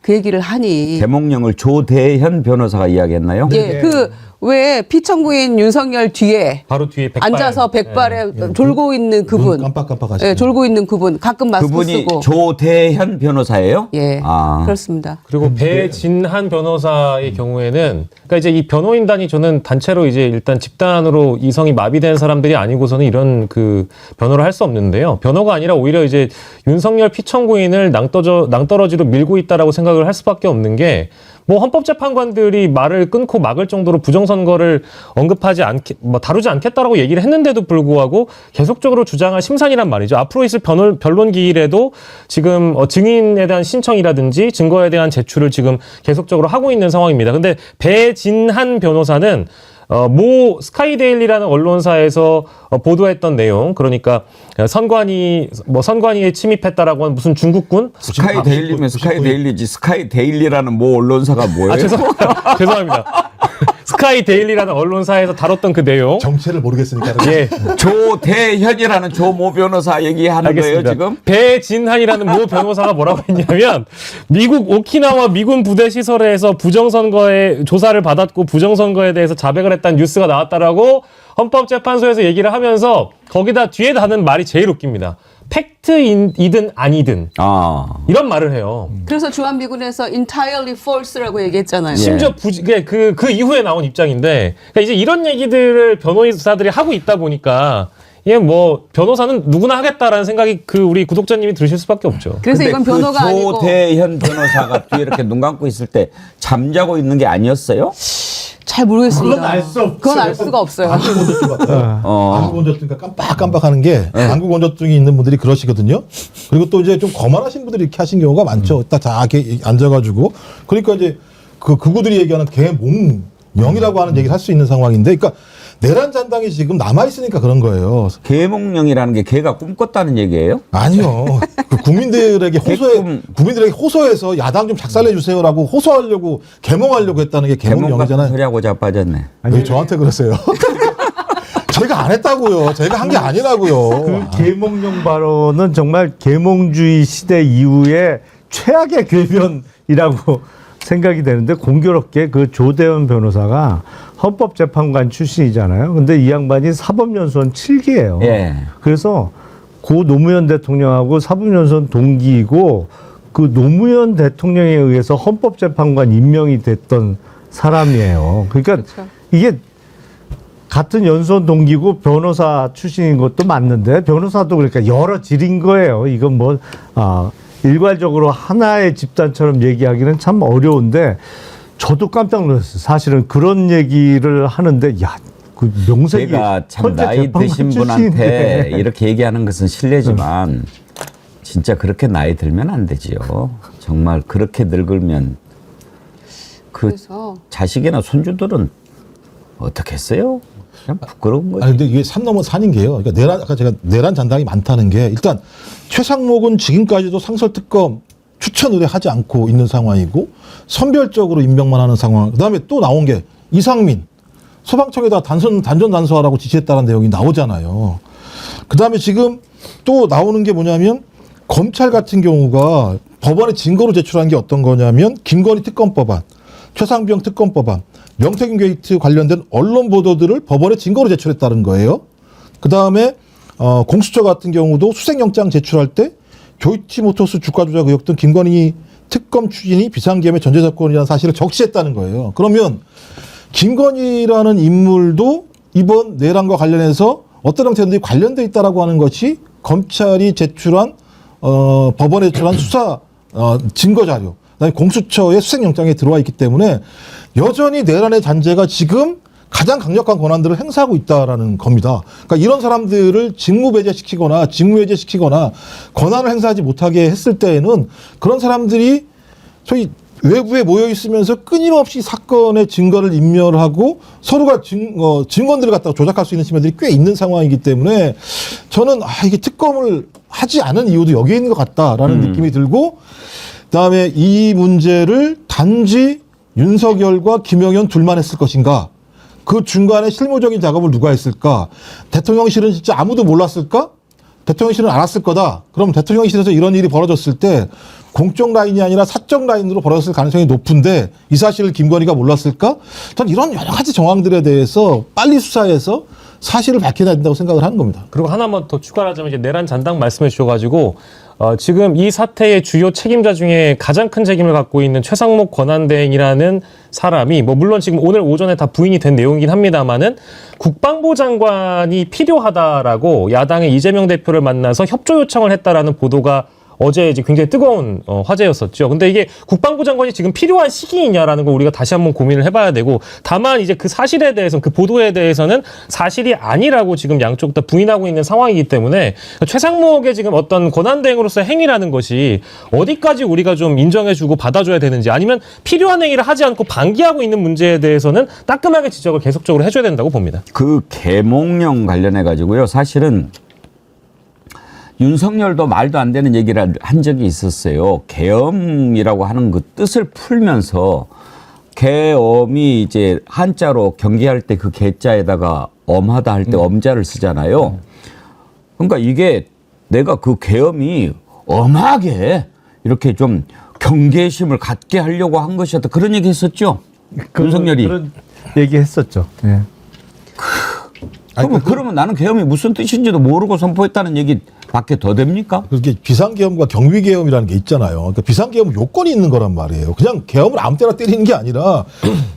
그 얘기를 하니 계몽령을 조대현 변호사가 이야기했나요? 예, 그 왜 피청구인 윤석열 뒤에 바로 뒤에 백발. 앉아서 백발에 졸고 있는 그분, 깜빡깜빡하시네. 예, 졸고 있는 그분 가끔 마스크 그분이 쓰고, 조대현 변호사예요? 예, 아. 그렇습니다. 그리고 배진한 변호사의 경우에는 그러니까 이제 이 변호인단이 저는 단체로 이제 일단 집단으로 이성이 마비된 사람들이 아니고서는 이런 그 변호를 할 수 없는데요. 변호가 아니라 오히려 이제 윤석열 피청구인을 낭떠러지로 밀고 있다라고 생각을 할 수밖에 없는 게 뭐 헌법재판관들이 말을 끊고 막을 정도로 부정선거를 언급하지 뭐 다루지 않겠다라고 얘기를 했는데도 불구하고 계속적으로 주장할 심산이란 말이죠. 앞으로 있을 변론 기일에도 지금 증인에 대한 신청이라든지 증거에 대한 제출을 지금 계속적으로 하고 있는 상황입니다. 근데 배진한 변호사는 모 스카이데일리라는 언론사에서 보도했던 내용, 그러니까 선관위에 침입했다라고 하는 무슨 중국군? 스카이데일리면 스카이데일리지 스카이데일리라는 모 언론사가 뭐예요? 죄송합니다. 스카이데일리라는 언론사에서 다뤘던 그 내용. 정체를 모르겠으니까. 예. 조대현이라는 조모 변호사 얘기하는 알겠습니다. 거예요 지금? 배진한이라는 모 변호사가 뭐라고 했냐면 미국 오키나와 미군 부대 시설에서 부정선거에 조사를 받았고 부정선거에 대해서 자백을 했다는 뉴스가 나왔다라고 헌법재판소에서 얘기를 하면서 거기다 뒤에 다는 말이 제일 웃깁니다. 팩트이든 아니든 이런 말을 해요. 그래서 주한미군에서 entirely false라고 얘기했잖아요. 심지어 그 이후에 나온 입장인데, 그러니까 이제 이런 얘기들을 변호사들이 하고 있다 보니까, 예, 뭐, 변호사는 누구나 하겠다라는 생각이 우리 구독자님이 들으실 수밖에 없죠. 그래서 이건 변호가 아니고 조대현 변호사가 뒤에 이렇게 눈 감고 있을 때 잠자고 있는 게 아니었어요? 잘 모르겠습니다. 그건 알 수 없어요. 그건 알 수가 없어요. 안구건조증 같아요. 안구건조증이니까 깜빡깜빡하는 게 안구건조증이 있는 분들이 그러시거든요. 그리고 또 이제 좀 거만하신 분들이 이렇게 하신 경우가 많죠. 딱 이렇게 앉아가지고 그러니까 이제 그 극우들이 얘기하는 개몽령이라고 하는 얘기를 할 수 있는 상황인데, 그러니까 내란 잔당이 지금 남아 있으니까 그런 거예요. 계몽령이라는 게 걔가 꿈꿨다는 얘기예요? 아니요. 그 국민들에게 호소해서 야당 좀 작살내 주세요라고 호소하려고 계몽하려고 했다는 게 계몽 같은 계몽령이잖아요. 소리하고 자빠졌네. 왜 저한테 그러세요? 제가 안 했다고요. 제가 한 게 아니라고요. 그 계몽령 발언은 정말 계몽주의 시대 이후에 최악의 궤변이라고 생각이 되는데 공교롭게 그 조대현 변호사가 헌법재판관 출신이잖아요. 근데 이 양반이 사법연수원 7기예요. 예. 그래서 고 노무현 대통령하고 사법연수원 동기이고 그 노무현 대통령에 의해서 헌법재판관 임명이 됐던 사람이에요. 그러니까 그렇죠. 이게 같은 연수원 동기고 변호사 출신인 것도 맞는데 변호사도 그러니까 여러 질인 거예요. 이건 뭐 일괄적으로 하나의 집단처럼 얘기하기는 참 어려운데 저도 깜짝 놀랐어요. 사실은 그런 얘기를 하는데 그 명색이 제가 참 헌재 나이 재판관 드신 출신인데. 분한테 이렇게 얘기하는 것은 실례지만 진짜 그렇게 나이 들면 안 되지요. 정말 그렇게 늙으면 그 그래서 자식이나 손주들은 어떻게 했어요? 그냥 부끄러운 거지. 아니 근데 이게 산 넘어 산인 게요. 그러니까 아까 제가 내란 잔당이 많다는 게 일단 최상목은 지금까지도 상설특검 추천 의뢰하지 않고 있는 상황이고 선별적으로 임명만 하는 상황. 그다음에 또 나온 게 이상민 소방청에다 단전 단서하라고 지시했다는 내용이 나오잖아요. 그다음에 지금 또 나오는 게 뭐냐면 검찰 같은 경우가 법원에 증거로 제출한 게 어떤 거냐면 김건희 특검법안, 최상병 특검법안, 명태균 게이트 관련된 언론 보도들을 법원에 증거로 제출했다는 거예요. 그다음에 공수처 같은 경우도 수색영장 제출할 때 조이치모터스 주가 조작 의혹 등 김건희 특검 추진이 비상계엄의 전제 조건이라는 사실을 적시했다는 거예요. 그러면 김건희라는 인물도 이번 내란과 관련해서 어떤 형태든지 관련돼 있다라고 하는 것이 검찰이 제출한 법원에 제출한 수사 증거 자료, 그다음에 공수처의 수색영장에 들어와 있기 때문에 여전히 내란의 잔재가 지금 가장 강력한 권한들을 행사하고 있다라는 겁니다. 그러니까 이런 사람들을 직무배제시키거나 직무해제시키거나 권한을 행사하지 못하게 했을 때에는 그런 사람들이 소위 외부에 모여 있으면서 끊임없이 사건의 증거를 인멸하고 서로가 증언들을 갖다가 조작할 수 있는 측면들이 꽤 있는 상황이기 때문에 저는 이게 특검을 하지 않은 이유도 여기에 있는 것 같다라는 느낌이 들고 그다음에 이 문제를 단지 윤석열과 김영현 둘만 했을 것인가? 그 중간에 실무적인 작업을 누가 했을까? 대통령실은 진짜 아무도 몰랐을까? 대통령실은 알았을 거다. 그럼 대통령실에서 이런 일이 벌어졌을 때 공적 라인이 아니라 사적 라인으로 벌어졌을 가능성이 높은데 이 사실을 김건희가 몰랐을까? 전 이런 여러 가지 정황들에 대해서 빨리 수사해서 사실을 밝혀야 된다고 생각을 하는 겁니다. 그리고 하나만 더 추가를 하자면 이제 내란 잔당 말씀해 주셔가지고 지금 이 사태의 주요 책임자 중에 가장 큰 책임을 갖고 있는 최상목 권한대행이라는 사람이 뭐 물론 지금 오늘 오전에 다 부인이 된 내용이긴 합니다만은 국방부 장관이 필요하다라고 야당의 이재명 대표를 만나서 협조 요청을 했다라는 보도가 어제 이제 굉장히 뜨거운 화제였었죠. 근데 이게 국방부 장관이 지금 필요한 시기이냐라는 걸 우리가 다시 한번 고민을 해봐야 되고 다만 이제 그 사실에 대해서는 그 보도에 대해서는 사실이 아니라고 지금 양쪽 다 부인하고 있는 상황이기 때문에 최상목의 지금 어떤 권한대행으로서의 행위라는 것이 어디까지 우리가 좀 인정해주고 받아줘야 되는지 아니면 필요한 행위를 하지 않고 방기하고 있는 문제에 대해서는 따끔하게 지적을 계속적으로 해줘야 된다고 봅니다. 그 계몽령 관련해 가지고요. 사실은 윤석열도 말도 안 되는 얘기를 한 적이 있었어요. 계엄이라고 하는 그 뜻을 풀면서 계엄이 이제 한자로 경계할 때 그 계자에다가 엄하다 할 때 엄자를 쓰잖아요. 그러니까 이게 내가 그 계엄이 엄하게 이렇게 좀 경계심을 갖게 하려고 한 것이었다. 그런 얘기 했었죠. 윤석열이. 그런 얘기 했었죠. 예. 그러면 나는 계엄이 무슨 뜻인지도 모르고 선포했다는 얘기밖에 더 됩니까? 그게 비상계엄과 경위계엄이라는 게 있잖아요. 그러니까 비상계엄은 요건이 있는 거란 말이에요. 그냥 계엄을 아무 때나 때리는 게 아니라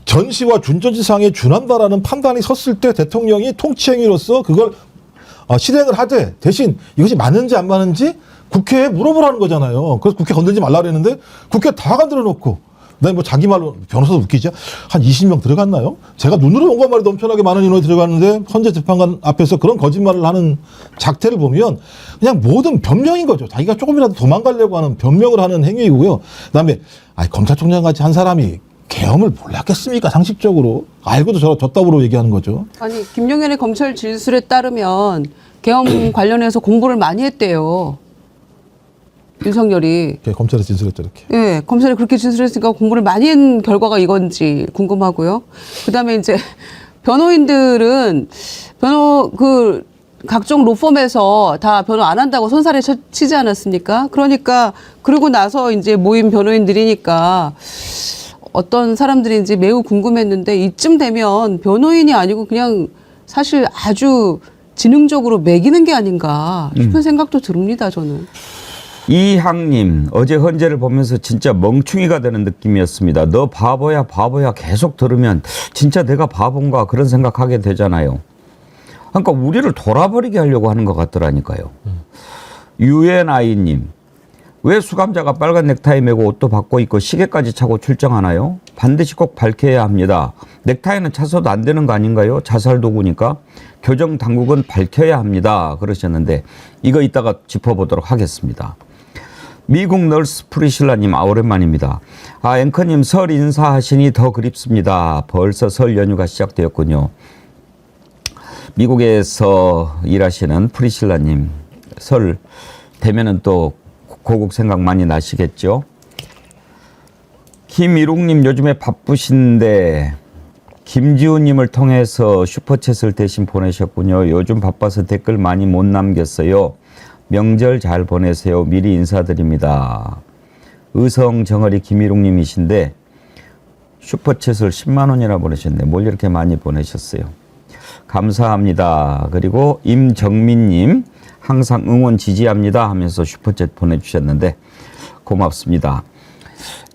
전시와 준전시상에 준한다라는 판단이 섰을 때 대통령이 통치행위로서 그걸 실행을 하되 대신 이것이 맞는지 안 맞는지 국회에 물어보라는 거잖아요. 그래서 국회 건들지 말라 그랬는데 국회 다 건드려 놓고 그다음에 뭐 자기 말로 변호사도 웃기죠. 한 20명 들어갔나요? 제가 눈으로 본 것만 해도 엄청나게 많은 인원이 들어갔는데 헌재 재판관 앞에서 그런 거짓말을 하는 작태를 보면 그냥 모든 변명인 거죠. 자기가 조금이라도 도망가려고 하는 변명을 하는 행위이고요. 그다음에 검찰총장 같이 한 사람이 계엄을 몰랐겠습니까? 상식적으로 알고도 저따구로 얘기하는 거죠. 아니 김용현의 검찰 진술에 따르면 계엄 관련해서 공부를 많이 했대요. 윤석열이. 검찰에 진술했죠 이렇게. 예, 검찰이 그렇게 진술했으니까 공부를 많이 한 결과가 이건지 궁금하고요. 그다음에 이제 변호인들은 각종 로펌에서 다 변호 안 한다고 손살에 치지 않았습니까? 그러니까 그러고 나서 이제 모인 변호인들이니까 어떤 사람들인지 매우 궁금했는데 이쯤 되면 변호인이 아니고 그냥 사실 아주 지능적으로 매기는 게 아닌가 싶은 생각도 듭니다, 저는. 이항님, 어제 헌재를 보면서 진짜 멍충이가 되는 느낌이었습니다. 너 바보야 바보야 계속 들으면 진짜 내가 바본가 그런 생각하게 되잖아요. 그러니까 우리를 돌아버리게 하려고 하는 것 같더라니까요. UNI님, 왜 수감자가 빨간 넥타이 메고 옷도 바꿔 입고 시계까지 차고 출정하나요? 반드시 꼭 밝혀야 합니다. 넥타이는 차서도 안 되는 거 아닌가요? 자살 도구니까. 교정 당국은 밝혀야 합니다. 그러셨는데 이거 이따가 짚어보도록 하겠습니다. 미국 널스 프리실라님, 오랜만입니다. 앵커님 설 인사하시니 더 그립습니다. 벌써 설 연휴가 시작되었군요. 미국에서 일하시는 프리실라님, 설 되면은 또 고국 생각 많이 나시겠죠? 김일웅님, 요즘에 바쁘신데 김지훈님을 통해서 슈퍼챗을 대신 보내셨군요. 요즘 바빠서 댓글 많이 못 남겼어요. 명절 잘 보내세요. 미리 인사드립니다. 의성정어리 김일웅님이신데 슈퍼챗을 10만 원이나 보내셨네. 뭘 이렇게 많이 보내셨어요. 감사합니다. 그리고 임정민님, 항상 응원 지지합니다 하면서 슈퍼챗 보내주셨는데 고맙습니다.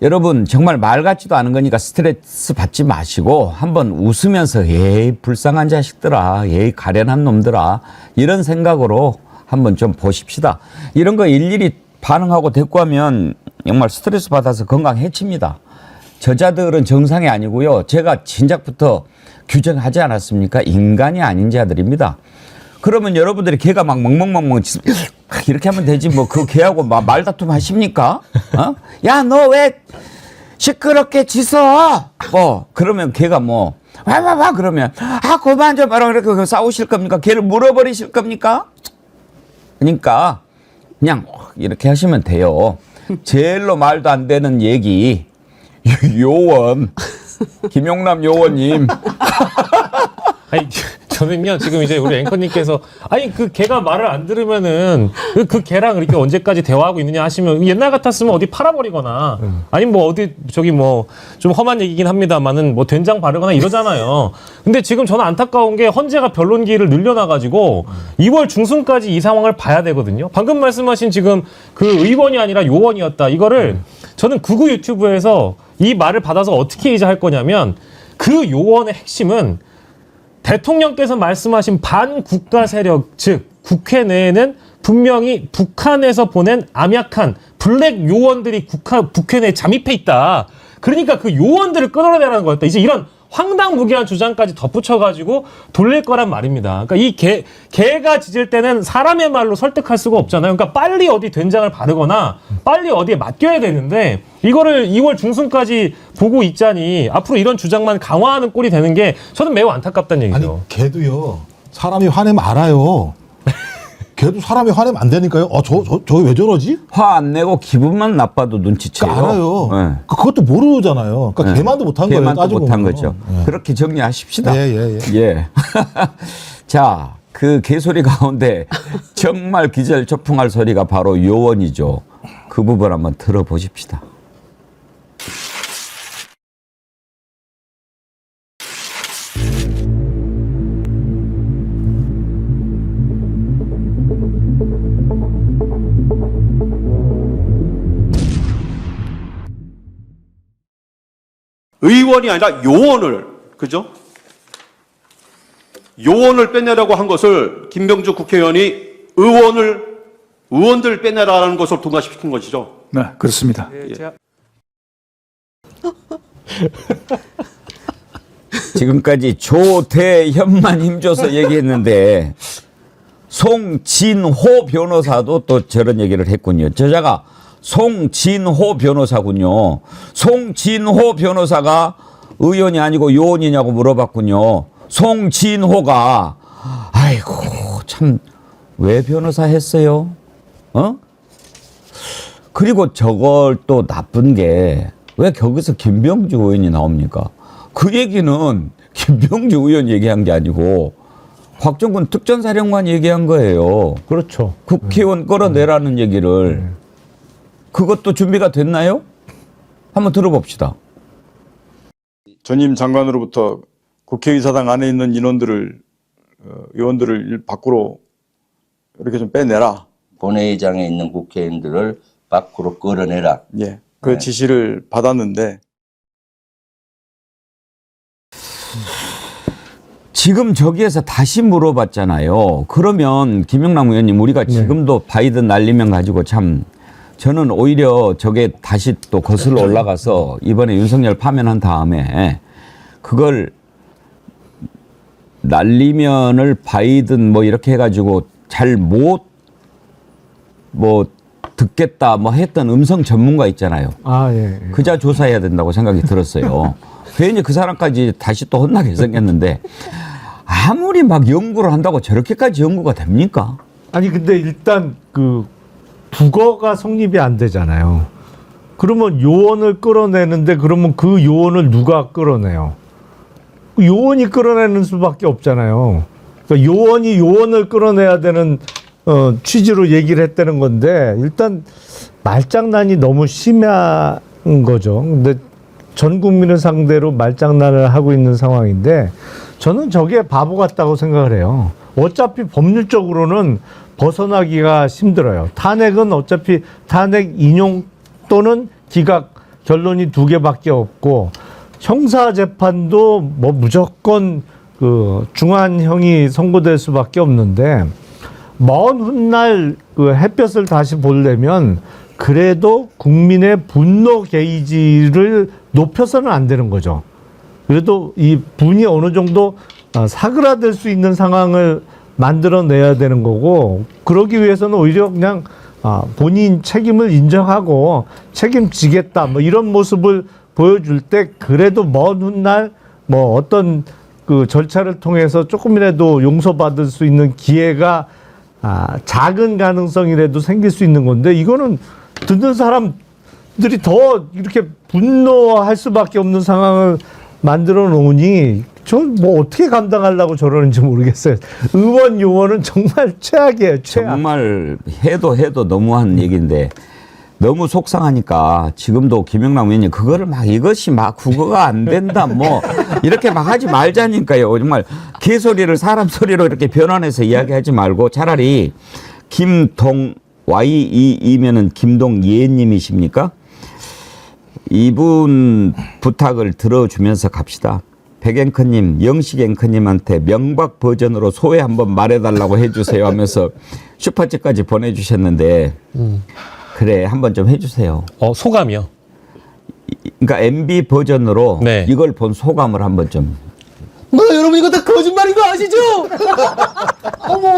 여러분 정말 말 같지도 않은 거니까 스트레스 받지 마시고 한번 웃으면서 에이 불쌍한 자식들아, 에이 가련한 놈들아, 이런 생각으로 한번 좀 보십시다. 이런 거 일일이 반응하고 대꾸하면 정말 스트레스 받아서 건강 해칩니다. 저자들은 정상이 아니고요. 제가 진작부터 규정하지 않았습니까? 인간이 아닌 자들입니다. 그러면 여러분들이 개가 막 멍멍멍멍 이렇게 하면 되지 뭐 그 개하고 말다툼 하십니까? 어? 야, 너 왜 시끄럽게 짖어? 뭐 그러면 개가 뭐 와와와 그러면 그만 좀 말아. 그렇게 싸우실 겁니까? 개를 물어버리실 겁니까? 그러니까 그냥 이렇게 하시면 돼요. 제일로 말도 안 되는 얘기 요원 김용남 요원님. 아니 저는요 지금 이제 우리 앵커님께서 아니 그 걔가 말을 안 들으면은 그 걔랑 이렇게 언제까지 대화하고 있느냐 하시면 옛날 같았으면 어디 팔아버리거나 아니 뭐 어디 저기 뭐 좀 험한 얘기긴 합니다만은 뭐 된장 바르거나 이러잖아요. 근데 지금 저는 안타까운 게 헌재가 변론 기일을 늘려놔가지고 2월 중순까지 이 상황을 봐야 되거든요. 방금 말씀하신 지금 그 의원이 아니라 요원이었다. 이거를 저는 구구 유튜브에서 이 말을 받아서 어떻게 이제 할 거냐면 그 요원의 핵심은 대통령께서 말씀하신 반국가 세력, 즉 국회 내에는 분명히 북한에서 보낸 암약한 블랙 요원들이 국회 내에 잠입해 있다. 그러니까 그 요원들을 끊어내라는 거였다. 이제 이런 황당무계한 주장까지 덧붙여가지고 돌릴 거란 말입니다. 그러니까 이 개가 짖을 때는 사람의 말로 설득할 수가 없잖아요. 그러니까 빨리 어디 된장을 바르거나 빨리 어디에 맡겨야 되는데 이거를 2월 중순까지 보고 있자니 앞으로 이런 주장만 강화하는 꼴이 되는 게 저는 매우 안타깝다는 얘기죠. 아니 걔도요 사람이 화내면 알아요. 걔도 사람이 화내면 안 되니까요. 저 왜 저러지? 화 안 내고 기분만 나빠도 눈치채요. 그러니까 알아요. 네. 그것도 모르잖아요. 그러니까 걔만도 못한 거예요. 걔만도 따지고 못한 보면. 거죠. 예. 그렇게 정리하십시다. 예. 자, 그 개소리 가운데 정말 기절초풍할 소리가 바로 요원이죠. 그 부분 한번 들어보십시다. 의원이 아니라 요원을, 그죠? 요원을 빼내라고 한 것을 김병주 국회의원이 의원들 빼내라는 것을 통과시킨 것이죠. 네, 그렇습니다. 지금까지 조대현만 힘줘서 얘기했는데 송진호 변호사도 또 저런 얘기를 했군요. 저자가 송진호 변호사군요. 송진호 변호사가 의원이 아니고 요원이냐고 물어봤군요. 송진호가 아이고 참 왜 변호사 했어요? 어? 그리고 저걸 또 나쁜 게 왜 거기서 김병주 의원이 나옵니까? 그 얘기는 김병주 의원 얘기한 게 아니고 곽종근 특전사령관 얘기한 거예요. 그렇죠. 국회의원 끌어내라는 얘기를. 그것도 준비가 됐나요? 한번 들어봅시다. 전임 장관으로부터 국회의사당 안에 있는 의원들을 밖으로 이렇게 좀 빼내라. 본회의장에 있는 국회의원들을 밖으로 끌어내라. 예. 그 지시를 받았는데 지금 저기에서 다시 물어봤잖아요. 그러면 김영남 의원님 우리가 지금도 바이든 날리면 가지고 참 저는 오히려 저게 다시 또 거슬러 올라가서 이번에 윤석열 파면한 다음에 그걸 날리면을 바이든 뭐 이렇게 해가지고 잘 못 뭐 듣겠다 뭐 했던 음성 전문가 있잖아요. 아, 예. 그자 조사해야 된다고 생각이 들었어요. 괜히 그 사람까지 다시 또 혼나게 생겼는데 아무리 막 연구를 한다고 저렇게까지 연구가 됩니까? 아니 근데 일단 그 국어가 성립이 안 되잖아요. 그러면 요원을 끌어내는데 그러면 그 요원을 누가 끌어내요? 그 요원이 끌어내는 수밖에 없잖아요. 그러니까 요원이 요원을 끌어내야 되는 취지로 얘기를 했다는 건데 일단 말장난이 너무 심한 거죠. 근데 전 국민을 상대로 말장난을 하고 있는 상황인데 저는 저게 바보 같다고 생각을 해요. 어차피 법률적으로는 벗어나기가 힘들어요. 탄핵은 어차피 탄핵 인용 또는 기각 결론이 2개밖에 없고 형사 재판도 뭐 무조건 그 중한형이 선고될 수밖에 없는데 먼 훗날 그 햇볕을 다시 보려면 그래도 국민의 분노 게이지를 높여서는 안 되는 거죠. 그래도 이 분이 어느 정도 사그라들 수 있는 상황을 만들어내야 되는 거고 그러기 위해서는 오히려 그냥 본인 책임을 인정하고 책임지겠다 뭐 이런 모습을 보여줄 때 그래도 먼 훗날 뭐 어떤 그 절차를 통해서 조금이라도 용서받을 수 있는 기회가 작은 가능성이라도 생길 수 있는 건데 이거는 듣는 사람들이 더 이렇게 분노할 수밖에 없는 상황을 만들어 놓으니 저 뭐 어떻게 감당하려고 저러는지 모르겠어요. 의원 요원은 정말 최악이에요. 최악. 정말 해도 너무한 얘기인데 너무 속상하니까 지금도 김영남 의원님 그거를 막 이것이 막 국어가 안 된다 뭐 이렇게 막 하지 말자니까요. 정말 개소리를 사람 소리로 이렇게 변환해서 이야기하지 말고 차라리 김동 YE이면은 김동예님이십니까? 이분 부탁을 들어주면서 갑시다. 백앵커님, 영식앵커님한테 명박 버전으로 소회 한번 말해달라고 해주세요 하면서 슈퍼챗까지 보내주셨는데 그래 한번 좀 해주세요. 소감이요? 그러니까 MB 버전으로 네. 이걸 본 소감을 한번 좀. 뭐 여러분 이거 다 거짓말인 거 아시죠?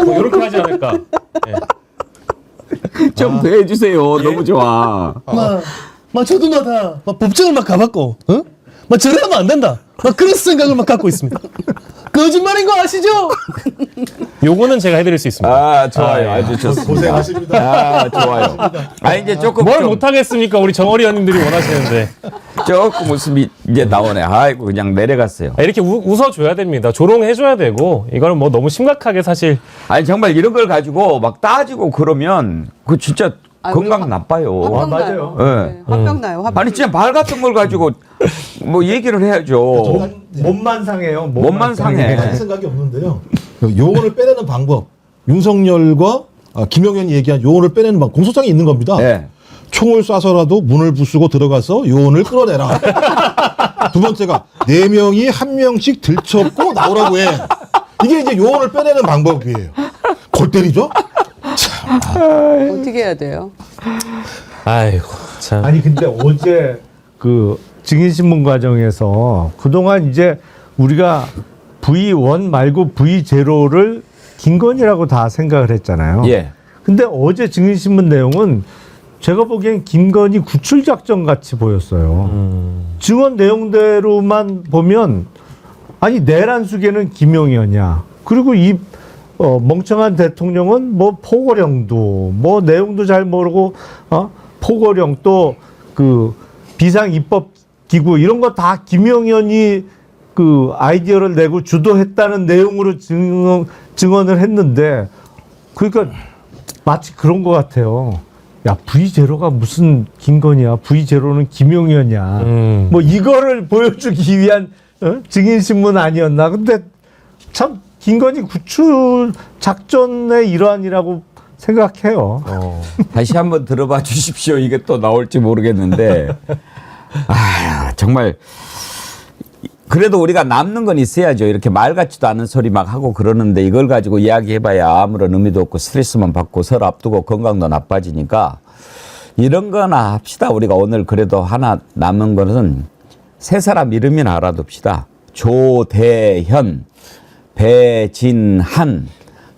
뭐 이렇게 하지 않을까? 네. 좀 더 해주세요. 너무 좋아. 막 저도 막 법정을 막 가봤고, 막 저래 하면 안 된다. 막 그런 생각을 막 갖고 있습니다. 거짓말인 거 아시죠? 요거는 제가 해드릴 수 있습니다. 아 좋아요. 아주 좋습니다. 고생하십니다. 아 좋아요. 이제 조금 뭘 못하겠습니까? 우리 정어리 의원님들이 원하시는데. 조금 웃음이 이제 나오네. 아이고 그냥 내려갔어요. 이렇게 웃어줘야 됩니다. 조롱해줘야 되고 이거는 뭐 너무 심각하게 사실 아니 정말 이런 걸 가지고 막 따지고 그러면 그 진짜 건강 나빠요. 화병 맞아요. 나요. 네. 네, 화병 나요. 화병. 아니 진짜 말 같은 걸 가지고 뭐 얘기를 해야죠. 몸만 상해요. 몸만 상해. 할 생각이 없는데요. 요원을 빼내는 방법. 윤석열과 김영현이 얘기한 요원을 빼내는 방법. 공소장에 있는 겁니다. 네. 총을 쏴서라도 문을 부수고 들어가서 요원을 끌어내라. 두 번째가 4명이 1명씩 들쳐고 나오라고 해. 이게 이제 요원을 빼내는 방법이에요. 골 때리죠? 어떻게 해야 돼요? 아이고 참. 아니 근데 어제 그 증인신문 과정에서 그동안 이제 우리가 V1 말고 V0를 김건희라고 다 생각을 했잖아요. 예. 근데 어제 증인신문 내용은 제가 보기엔 김건희 구출 작전 같이 보였어요. 증언 내용대로만 보면 아니 내란 수괴는 김용현이야. 그리고 이 멍청한 대통령은 뭐 포고령도 뭐 내용도 잘 모르고 포고령 또 그 비상 입법 기구 이런 거 다 김용현이 그 아이디어를 내고 주도했다는 내용으로 증언을 했는데 그러니까 마치 그런 것 같아요. 야 V0가 무슨 김건희야? V0는 김용현이야. 뭐 이거를 보여주기 위한 증인 신문 아니었나? 근데 참 김건희 구출 작전의 일환이라고 생각해요. 다시 한번 들어봐 주십시오. 이게 또 나올지 모르겠는데 정말 그래도 우리가 남는 건 있어야죠. 이렇게 말 같지도 않은 소리 막 하고 그러는데 이걸 가지고 이야기해봐야 아무런 의미도 없고 스트레스만 받고 설 앞두고 건강도 나빠지니까 이런 거나 합시다. 우리가 오늘 그래도 하나 남은 거는 세 사람 이름이나 알아둡시다. 조대현, 배진한,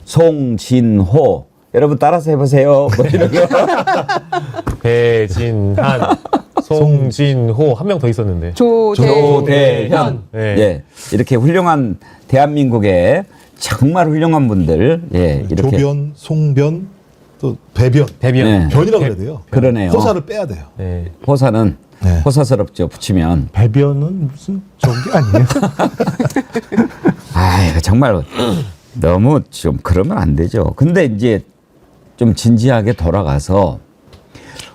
송진호. 여러분 따라서 해보세요. 뭐 이런 거. 배진한, 송진호 한 명 더 있었는데. 조대현. 네. 예. 이렇게 훌륭한 대한민국의 정말 훌륭한 분들. 예. 이렇게. 조변, 송변, 또 배변. 대변. 네. 변이라고 그래야 돼요. 그러네요. 호사를 빼야 돼요. 네. 호사는 네. 호사스럽죠. 붙이면. 배변은 무슨 저기 아니에요? 정말 너무 좀 그러면 안 되죠. 근데 이제 좀 진지하게 돌아가서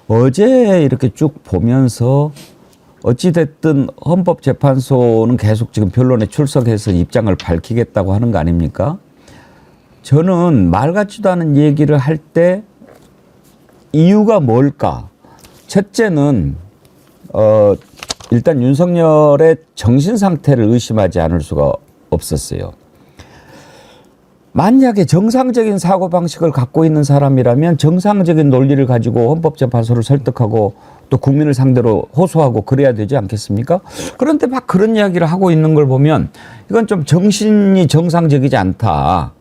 어제 이렇게 쭉 보면서 어찌됐든 헌법재판소는 계속 지금 변론에 출석해서 입장을 밝히겠다고 하는 거 아닙니까? 저는 말 같지도 않은 얘기를 할 때 이유가 뭘까? 첫째는 일단 윤석열의 정신 상태를 의심하지 않을 수가 없었어요. 만약에 정상적인 사고방식을 갖고 있는 사람이라면 정상적인 논리를 가지고 헌법재판소를 설득하고 또 국민을 상대로 호소하고 그래야 되지 않겠습니까? 그런데 막 그런 이야기를 하고 있는 걸 보면 이건 좀 정신이 정상적이지 않다.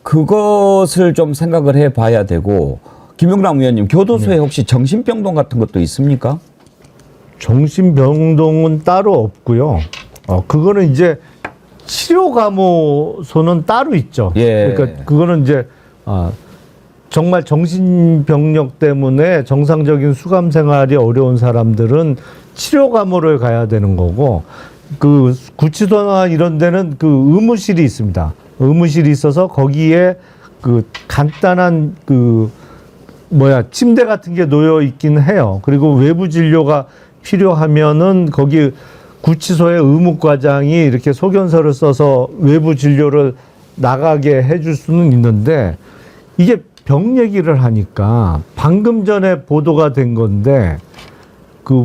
그것을 좀 생각을 해봐야 되고, 김영남 의원님, 교도소에 혹시 정신병동 같은 것도 있습니까? 정신병동은 따로 없고요. 그거는 이제 치료감호소는 따로 있죠. 예. 그러니까 그거는 이제 정말 정신병력 때문에 정상적인 수감 생활이 어려운 사람들은 치료감호를 가야 되는 거고, 그 구치소나 이런 데는 그 의무실이 있습니다. 의무실이 있어서 거기에 그 간단한 침대 같은 게 놓여 있긴 해요. 그리고 외부 진료가 필요하면은 거기 구치소의 의무과장이 이렇게 소견서를 써서 외부 진료를 나가게 해줄 수는 있는데, 이게 병 얘기를 하니까 방금 전에 보도가 된 건데,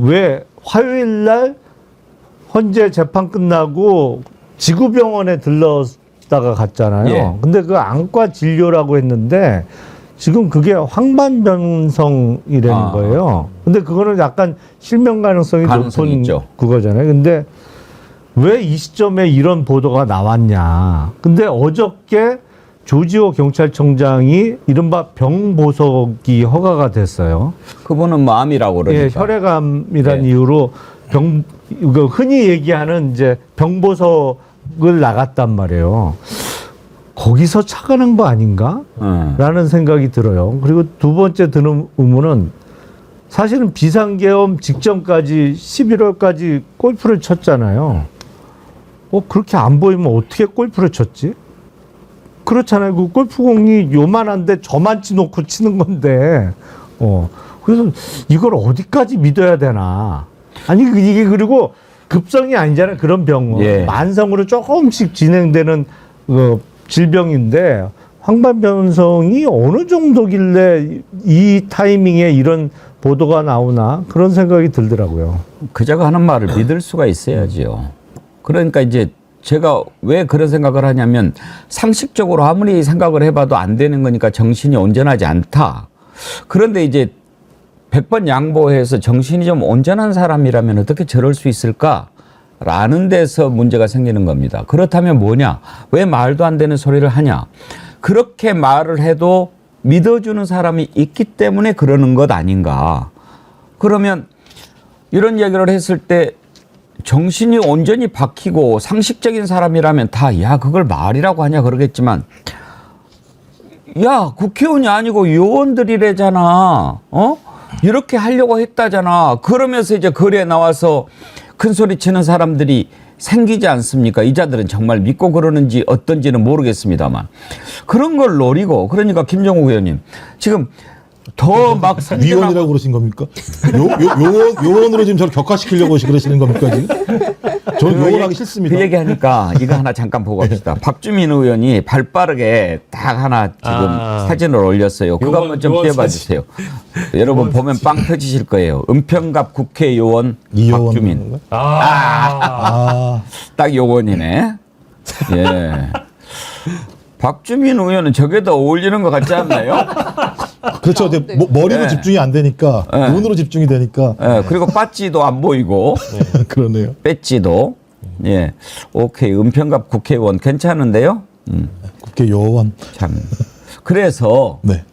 왜 화요일 날 헌재 재판 끝나고 지구병원에 들렀다가 갔잖아요. 예. 근데 그 안과 진료라고 했는데 지금 그게 황반변성이라는 거예요. 근데 그거는 약간 실명 가능성이 높은 있죠. 그거잖아요. 근데 왜 이 시점에 이런 보도가 나왔냐. 근데 어저께 조지호 경찰청장이 이른바 병보석이 허가가 됐어요. 그분은 마음이라고 그러니까. 예, 혈액암이라는 예. 이유로 흔히 얘기하는 이제 병보석을 나갔단 말이에요. 거기서 착안한 거 아닌가? 라는 생각이 들어요. 그리고 두 번째 드는 의문은 사실은 비상계엄 직전까지 11월까지 골프를 쳤잖아요. 그렇게 안 보이면 어떻게 골프를 쳤지? 그렇잖아요. 그 골프공이 요만한데 저만치 놓고 치는 건데, 그래서 이걸 어디까지 믿어야 되나? 아니, 이게 그리고 급성이 아니잖아요. 그런 병은. 예. 만성으로 조금씩 진행되는 질병인데, 황반변성이 어느 정도길래 이 타이밍에 이런 보도가 나오나? 그런 생각이 들더라고요. 그자가 하는 말을 믿을 수가 있어야지요. 그러니까 이제 제가 왜 그런 생각을 하냐면 상식적으로 아무리 생각을 해봐도 안 되는 거니까 정신이 온전하지 않다. 그런데 이제 100번 양보해서 정신이 좀 온전한 사람이라면 어떻게 저럴 수 있을까라는 데서 문제가 생기는 겁니다. 그렇다면 뭐냐? 왜 말도 안 되는 소리를 하냐? 그렇게 말을 해도 믿어주는 사람이 있기 때문에 그러는 것 아닌가. 그러면 이런 얘기를 했을 때 정신이 온전히 박히고 상식적인 사람이라면 다 야 그걸 말이라고 하냐 그러겠지만 야 국회의원이 아니고 요원들이래잖아. 이렇게 하려고 했다잖아. 그러면서 이제 거리에 나와서 큰 소리 치는 사람들이 생기지 않습니까? 이자들은 정말 믿고 그러는지 어떤지는 모르겠습니다만 그런 걸 노리고 그러니까 김정욱 의원님 지금 더 막 위원이라고 그러신 겁니까? 요원으로 지금 저를 격화시키려고 그러시는 겁니까 지금? 저는 요원하기 싫습니다. 그 얘기하니까 이거 하나 잠깐 보고 갑시다. 박주민 의원이 발빠르게 딱 하나 지금 사진을 올렸어요. 그거 한번 좀 띄워봐 주세요. 여러분 보면 빵 터지실 거예요. 은평갑 국회의원 이요원 박주민. 아, 딱 요원이네. 예. 박주민 의원은 저게 더 어울리는 것 같지 않나요? 그렇죠. 근데 머리로 네. 집중이 안 되니까 네. 눈으로 집중이 되니까 예, 그리고 빠찌도 안 보이고 그러네요. 배찌도 예, 오케이 은평갑 국회의원 괜찮은데요? 국회 요원. 참 그래서 네.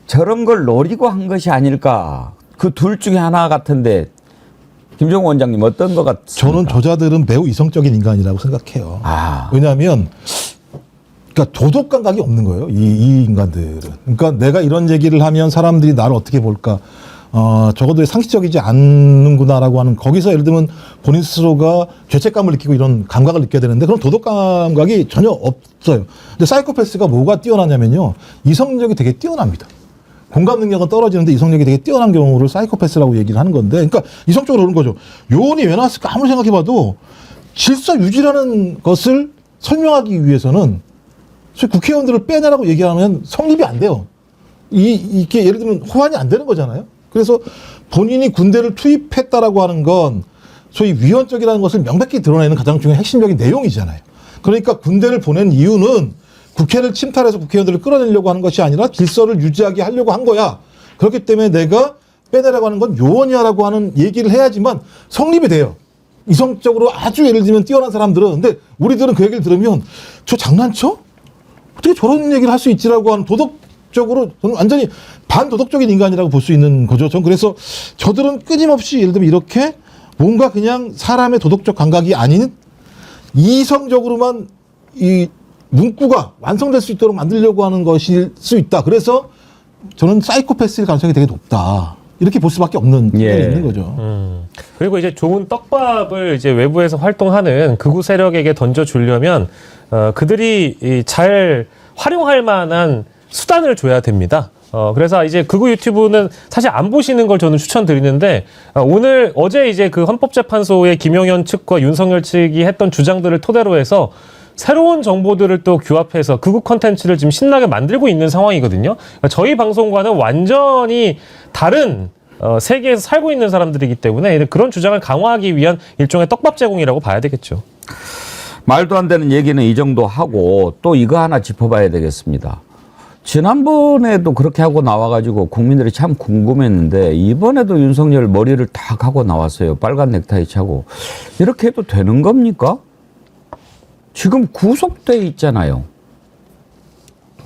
저런 걸 노리고 한 것이 아닐까. 그 둘 중에 하나 같은데 김종호 원장님 어떤 것 같습니까? 저는 저자들은 매우 이성적인 인간이라고 생각해요. 아. 왜냐하면 그러니까 도덕 감각이 없는 거예요. 이 인간들은. 그러니까 내가 이런 얘기를 하면 사람들이 나를 어떻게 볼까? 적어도 상식적이지 않는구나라고 하는 거기서 예를 들면 본인 스스로가 죄책감을 느끼고 이런 감각을 느껴야 되는데 그런 도덕 감각이 전혀 없어요. 근데 사이코패스가 뭐가 뛰어나냐면요. 이성력이 되게 뛰어납니다. 공감 능력은 떨어지는데 이성력이 되게 뛰어난 경우를 사이코패스라고 얘기를 하는 건데 그러니까 이성적으로 그런 거죠. 요원이 왜 나왔을까 아무리 생각해봐도 질서 유지라는 것을 설명하기 위해서는 소위 국회의원들을 빼내라고 얘기하면 성립이 안 돼요. 이게 예를 들면 호환이 안 되는 거잖아요. 그래서 본인이 군대를 투입했다라고 하는 건 소위 위헌적이라는 것을 명백히 드러내는 가장 중요한 핵심적인 내용이잖아요. 그러니까 군대를 보낸 이유는 국회를 침탈해서 국회의원들을 끌어내려고 하는 것이 아니라 질서를 유지하게 하려고 한 거야. 그렇기 때문에 내가 빼내라고 하는 건 요원이야라고 하는 얘기를 해야지만 성립이 돼요. 이성적으로 아주 예를 들면 뛰어난 사람들은. 근데 우리들은 그 얘기를 들으면 저 장난쳐? 어떻게 저런 얘기를 할 수 있지라고 하는 도덕적으로 저는 완전히 반도덕적인 인간이라고 볼 수 있는 거죠. 전 그래서 저들은 끊임없이 예를 들면 이렇게 뭔가 그냥 사람의 도덕적 감각이 아닌 이성적으로만 이 문구가 완성될 수 있도록 만들려고 하는 것일 수 있다. 그래서 저는 사이코패스일 가능성이 되게 높다. 이렇게 볼 수밖에 없는 측면이 예. 있는 거죠. 그리고 이제 좋은 떡밥을 이제 외부에서 활동하는 극우 세력에게 던져주려면 그들이 잘 활용할 만한 수단을 줘야 됩니다. 그래서 이제 극우 유튜브는 사실 안 보시는 걸 저는 추천드리는데 어제 이제 그 헌법재판소의 김용현 측과 윤석열 측이 했던 주장들을 토대로 해서 새로운 정보들을 또 규합해서 극우 컨텐츠를 지금 신나게 만들고 있는 상황이거든요. 그러니까 저희 방송과는 완전히 다른 세계에서 살고 있는 사람들이기 때문에 그런 주장을 강화하기 위한 일종의 떡밥 제공이라고 봐야 되겠죠. 말도 안 되는 얘기는 이 정도 하고 또 이거 하나 짚어봐야 되겠습니다. 지난번에도 그렇게 하고 나와가지고 국민들이 참 궁금했는데 이번에도 윤석열 머리를 탁 하고 나왔어요. 빨간 넥타이 차고. 이렇게 해도 되는 겁니까? 지금 구속돼 있잖아요.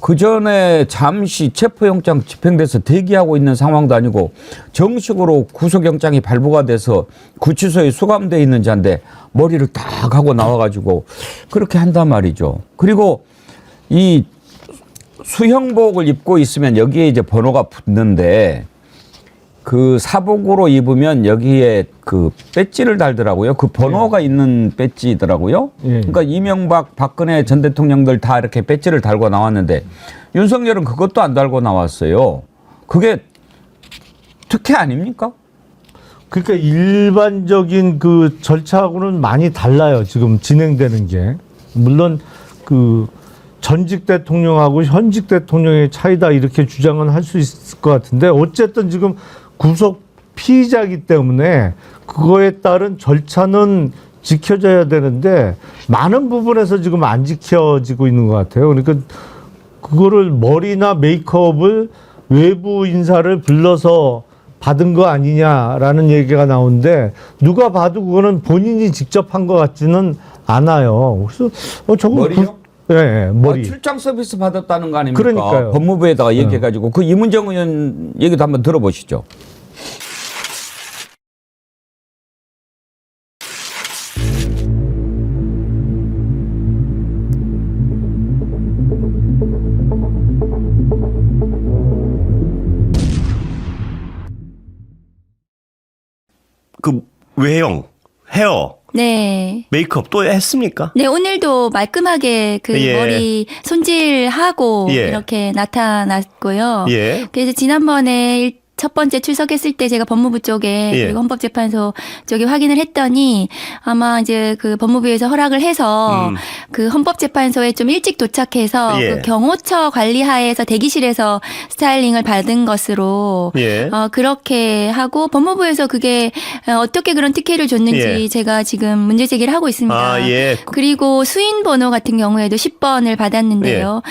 그 전에 잠시 체포영장 집행돼서 대기하고 있는 상황도 아니고 정식으로 구속영장이 발부가 돼서 구치소에 수감돼 있는 자인데 머리를 딱 하고 나와가지고 그렇게 한단 말이죠. 그리고 이 수형복을 입고 있으면 여기에 이제 번호가 붙는데 그 사복으로 입으면 여기에 그 배지를 달더라고요. 그 번호가 있는 배지더라고요. 그러니까 이명박, 박근혜 전 대통령들 다 이렇게 배지를 달고 나왔는데 윤석열은 그것도 안 달고 나왔어요. 그게 특혜 아닙니까? 그러니까 일반적인 그 절차하고는 많이 달라요. 지금 진행되는 게. 물론 그 전직 대통령하고 현직 대통령의 차이다 이렇게 주장은 할 수 있을 것 같은데 어쨌든 지금 구속 피의자이기 때문에 그거에 따른 절차는 지켜져야 되는데 많은 부분에서 지금 안 지켜지고 있는 것 같아요. 그러니까 그거를 머리나 메이크업을 외부 인사를 불러서 받은 거 아니냐라는 얘기가 나오는데 누가 봐도 그거는 본인이 직접 한 것 같지는 않아요. 그래서 저거 머리요? 머리. 출장 서비스 받았다는 거 아닙니까? 그러니까요. 법무부에다가 얘기해가지고 그 이문정 의원 얘기도 한번 들어보시죠. 그 외형, 헤어, 네. 메이크업 또 했습니까? 네, 오늘도 말끔하게 그 예. 머리 손질하고 예. 이렇게 나타났고요. 예. 그래서 지난번에 첫 번째 출석했을 때 제가 법무부 쪽에 예. 그리고 헌법재판소 쪽에 확인을 했더니 아마 이제 그 법무부에서 허락을 해서 그 헌법재판소에 좀 일찍 도착해서 예. 그 경호처 관리하에서 대기실에서 스타일링을 받은 것으로 예. 그렇게 하고 법무부에서 그게 어떻게 그런 특혜를 줬는지 예. 제가 지금 문제 제기를 하고 있습니다. 아, 예. 그리고 수인 번호 같은 경우에도 10번을 받았는데요.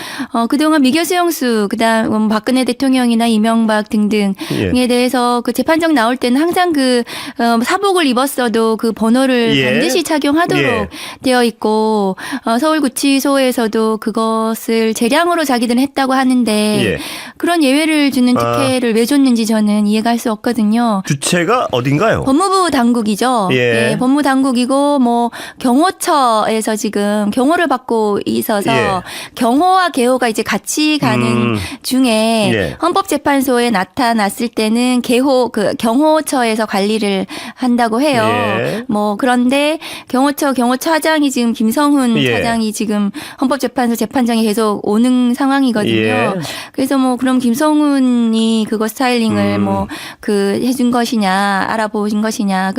그동안 미결수용수, 그다음 박근혜 대통령이나 이명박 등등에 예. 대해서 그 재판정 나올 때는 항상 그 사복을 입었어도 그 번호를 예. 반드시 착용하도록 예. 되어 있고 서울구치소에서도 그것을 재량으로 자기들은 했다고 하는데 예. 그런 예외를 주는 특혜를 왜 줬는지 저는 이해가 할 수 없거든요. 주체가 어딘가요? 법무부 당국이죠. 예. 네, 법무 당국이고 뭐 경호처에서 지금 경호를 받고 있어서 예. 경호와 개호가 이제 같이 가는 중에 예. 헌법재판소에 나타났을 때는 그 경호처에서 관리를 한다고 해요. 예. 뭐 그런데 경호처장이 지금 김성훈 예. 차장이 지금 헌법재판소 재판장에 계속 오는 상황이거든요. 예. 그래서 뭐 그럼 김성훈이 그거 스타일링을 뭐 그 해준 것이냐 알아보신 것이냐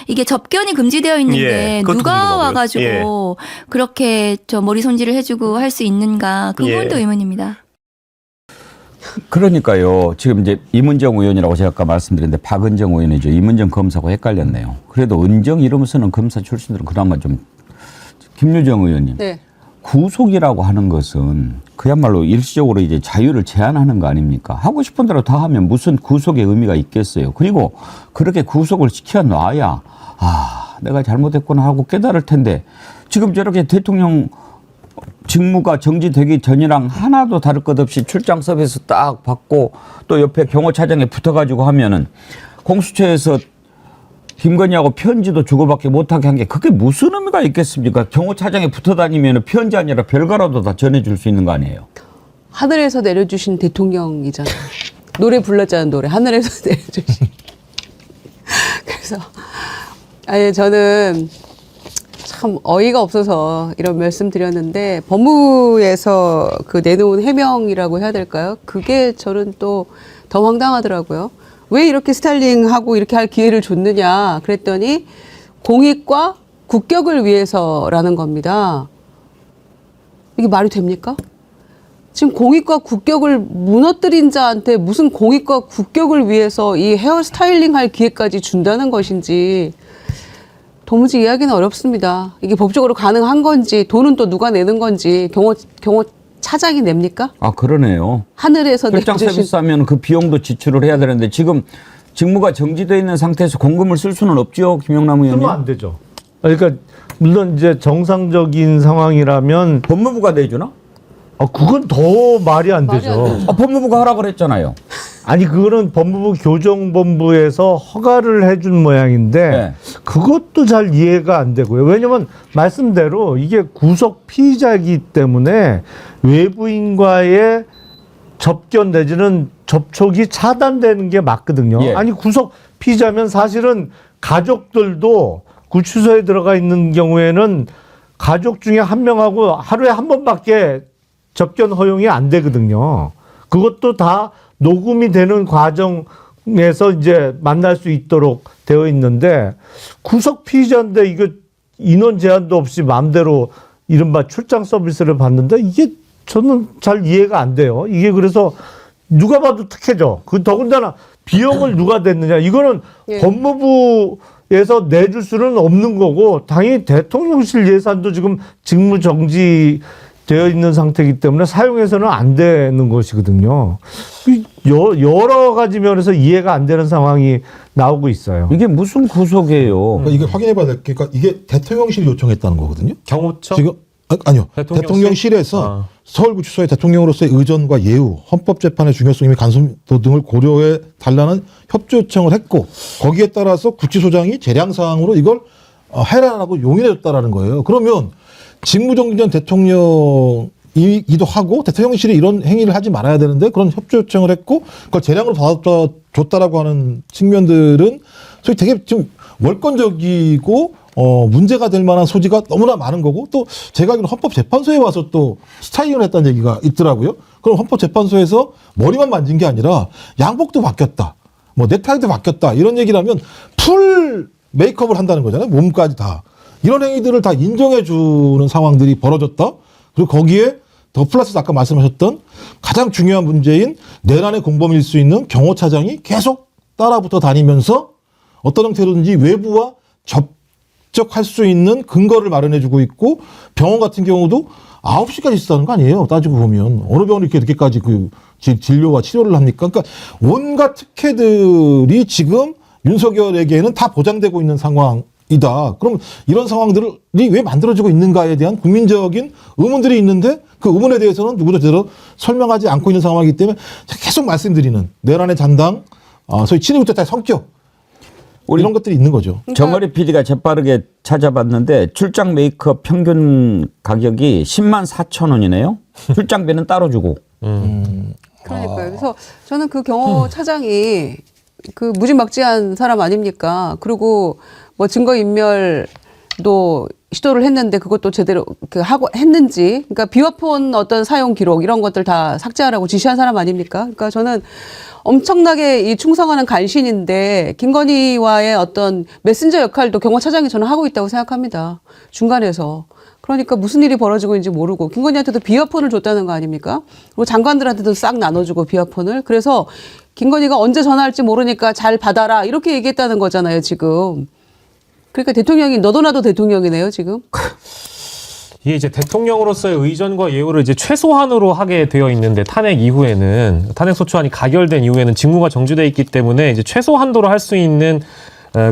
이게 접견이 금지되어 있는데 예. 그것도 누가 궁금하고요. 와가지고 그렇게 저 머리 손질을 해주고 할 수 있는가 그 부분도 예. 의문입니다. 그러니까요. 지금 이제 이문정 의원이라고 제가 아까 말씀드렸는데 박은정 의원이죠. 이문정 검사하고 헷갈렸네요. 그래도 은정 이러면서는 검사 출신들은 그나마 좀 김유정 의원님. 네. 구속이라고 하는 것은 그야말로 일시적으로 이제 자유를 제한하는 거 아닙니까? 하고 싶은 대로 다 하면 무슨 구속의 의미가 있겠어요. 그리고 그렇게 구속을 시켜놔야 내가 잘못했구나 하고 깨달을 텐데 지금 저렇게 대통령 직무가 정지되기 전이랑 하나도 다를 것 없이 출장 서비스 딱 받고 또 옆에 경호차장에 붙어가지고 하면은 공수처에서 김건희하고 편지도 주고받기 못하게 한 게 그게 무슨 의미가 있겠습니까? 경호차장에 붙어 다니면 편지 아니라 별가라도 다 전해줄 수 있는 거 아니에요? 하늘에서 내려주신 대통령이잖아요. 노래 불렀잖아요. 노래 하늘에서 내려주신. 그래서 아니 저는 참 어이가 없어서 이런 말씀 드렸는데 법무부에서 그 내놓은 해명이라고 해야 될까요? 그게 저는 또 더 황당하더라고요. 왜 이렇게 스타일링하고 이렇게 할 기회를 줬느냐 그랬더니 공익과 국격을 위해서라는 겁니다. 이게 말이 됩니까? 지금 공익과 국격을 무너뜨린 자한테 무슨 공익과 국격을 위해서 이 헤어 스타일링 할 기회까지 준다는 것인지 도무지 이해하기는 어렵습니다. 이게 법적으로 가능한 건지 돈은 또 누가 내는 건지 경호 차장이 냅니까? 아 그러네요. 하늘에서 출장 서비스 하면 그 비용도 지출을 해야 되는데 지금 직무가 정지되어 있는 상태에서 공금을 쓸 수는 없죠, 김영남 의원님. 쓰면 안 되죠. 그러니까 물론 이제 정상적인 상황이라면 법무부가 내주나? 그건 더 말이 안 말이 안 되죠. 되죠. 법무부가 하라고 했잖아요. 아니 그거는 법무부 교정본부에서 허가를 해준 모양인데 네. 그것도 잘 이해가 안 되고요. 왜냐하면 말씀대로 이게 구속 피의자이기 때문에 외부인과의 접견 내지는 접촉이 차단되는 게 맞거든요. 예. 아니 구속 피의자면 사실은 가족들도 구치소에 들어가 있는 경우에는 가족 중에 한 명하고 하루에 한 번밖에 접견 허용이 안 되거든요. 그것도 다 녹음이 되는 과정에서 이제 만날 수 있도록 되어 있는데 구속 피의자인데 이거 인원 제한도 없이 마음대로 이른바 출장 서비스를 받는데 이게 저는 잘 이해가 안 돼요. 이게 그래서 누가 봐도 특혜죠. 그 더군다나 비용을 누가 냈느냐. 이거는 예. 법무부에서 내줄 수는 없는 거고 당연히 대통령실 예산도 지금 직무 정지 되어 있는 상태이기 때문에 사용해서는 안 되는 것이거든요. 여러 가지 면에서 이해가 안 되는 상황이 나오고 있어요. 이게 무슨 구속이에요? 그러니까 이게 확인해 봐야 될 게, 그러니까 이게 대통령실이 요청했다는 거거든요. 경호처? 지금 아니요. 대통령실? 대통령실에서 서울구치소의 대통령으로서의 의전과 예우, 헌법재판의 중요성 및 간섭도 등을 고려해 달라는 협조 요청을 했고 거기에 따라서 구치소장이 재량사항으로 이걸 해라라고 용인해줬다라는 거예요. 그러면 직무정지전 대통령이기도 하고 대통령실이 이런 행위를 하지 말아야 되는데 그런 협조 요청을 했고 그걸 재량으로 받아줬다라고 하는 측면들은 소위 되게 좀 월권적이고 문제가 될 만한 소지가 너무나 많은 거고 또 제가 알기로는 헌법재판소에 와서 또 스타일링을 했다는 얘기가 있더라고요. 그럼 헌법재판소에서 머리만 만진 게 아니라 양복도 바뀌었다. 뭐 넥타이도 바뀌었다. 이런 얘기라면 풀 메이크업을 한다는 거잖아요. 몸까지 다. 이런 행위들을 다 인정해 주는 상황들이 벌어졌다. 그리고 거기에 더 플러스 아까 말씀하셨던 가장 중요한 문제인 내란의 공범일 수 있는 경호차장이 계속 따라붙어 다니면서 어떤 형태로든지 외부와 접촉할 수 있는 근거를 마련해주고 있고 병원 같은 경우도 9시까지 있었다는 거 아니에요. 따지고 보면. 어느 병원이 이렇게 늦게까지 그 진료와 치료를 합니까? 그러니까 온갖 특혜들이 지금 윤석열에게는 다 보장되고 있는 상황이다. 그럼 이런 상황들이 왜 만들어지고 있는가에 대한 국민적인 의문들이 있는데 그 의문에 대해서는 누구도 제대로 설명하지 않고 있는 상황이기 때문에 계속 말씀드리는 내란의 잔당, 소위 친위국제타의 성격 이런 것들이 있는 거죠. 정어리 PD가 재빠르게 찾아봤는데 출장 메이크업 평균 가격이 10만 4천 원이네요. 출장비는 따로 주고. 그러니까요. 그래서 저는 그 경호 차장이 그 무지막지한 사람 아닙니까? 그리고 뭐 증거인멸도 시도를 했는데 그것도 제대로 하고 했는지, 그러니까 비화폰 어떤 사용 기록 이런 것들 다 삭제하라고 지시한 사람 아닙니까? 그러니까 저는 엄청나게 이 충성하는 간신인데 김건희와의 어떤 메신저 역할도 경호차장이 저는 하고 있다고 생각합니다. 중간에서. 그러니까 무슨 일이 벌어지고 있는지 모르고 김건희한테도 비화폰을 줬다는 거 아닙니까? 그리고 장관들한테도 싹 나눠주고 비화폰을. 그래서 김건희가 언제 전화할지 모르니까 잘 받아라 이렇게 얘기했다는 거잖아요 지금. 그러니까 대통령이 너도 나도 대통령이네요 지금. 이게 이제 대통령으로서의 의전과 예우를 이제 최소한으로 하게 되어 있는데 탄핵 이후에는 탄핵 소추안이 가결된 이후에는 직무가 정지돼 있기 때문에 이제 최소한도로 할 수 있는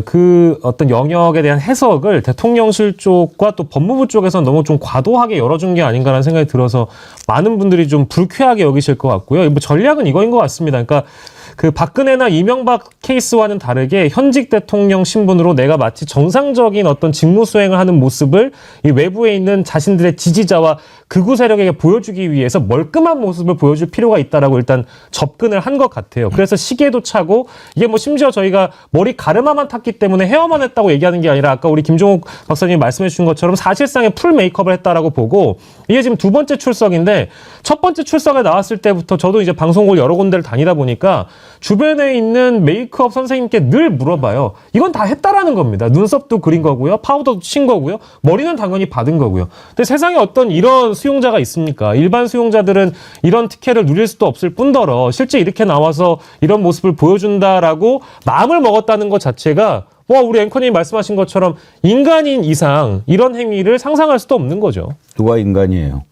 그 어떤 영역에 대한 해석을 대통령실 쪽과 또 법무부 쪽에서는 너무 좀 과도하게 열어준 게 아닌가라는 생각이 들어서 많은 분들이 좀 불쾌하게 여기실 것 같고요. 뭐 전략은 이거인 것 같습니다. 그러니까 그 박근혜나 이명박 케이스와는 다르게 현직 대통령 신분으로 내가 마치 정상적인 어떤 직무 수행을 하는 모습을 이 외부에 있는 자신들의 지지자와 극우 세력에게 보여주기 위해서 멀끔한 모습을 보여줄 필요가 있다라고 일단 접근을 한 것 같아요. 그래서 시계도 차고 이게 뭐 심지어 저희가 머리 가르마만 탔기 때문에 헤어만 했다고 얘기하는 게 아니라 아까 우리 김종욱 박사님이 말씀해 주신 것처럼 사실상의 풀 메이크업을 했다라고 보고 이게 지금 두 번째 출석인데 첫 번째 출석에 나왔을 때부터 저도 이제 방송국 여러 군데를 다니다 보니까 주변에 있는 메이크업 선생님께 늘 물어봐요. 이건 다 했다라는 겁니다. 눈썹도 그린 거고요. 파우더도 친 거고요. 머리는 당연히 받은 거고요. 근데 세상에 어떤 이런 수용자가 있습니까? 일반 수용자들은 이런 특혜를 누릴 수도 없을 뿐더러 실제 이렇게 나와서 이런 모습을 보여준다라고 마음을 먹었다는 것 자체가 우리 앵커님이 말씀하신 것처럼 인간인 이상 이런 행위를 상상할 수도 없는 거죠. 누가 인간이에요?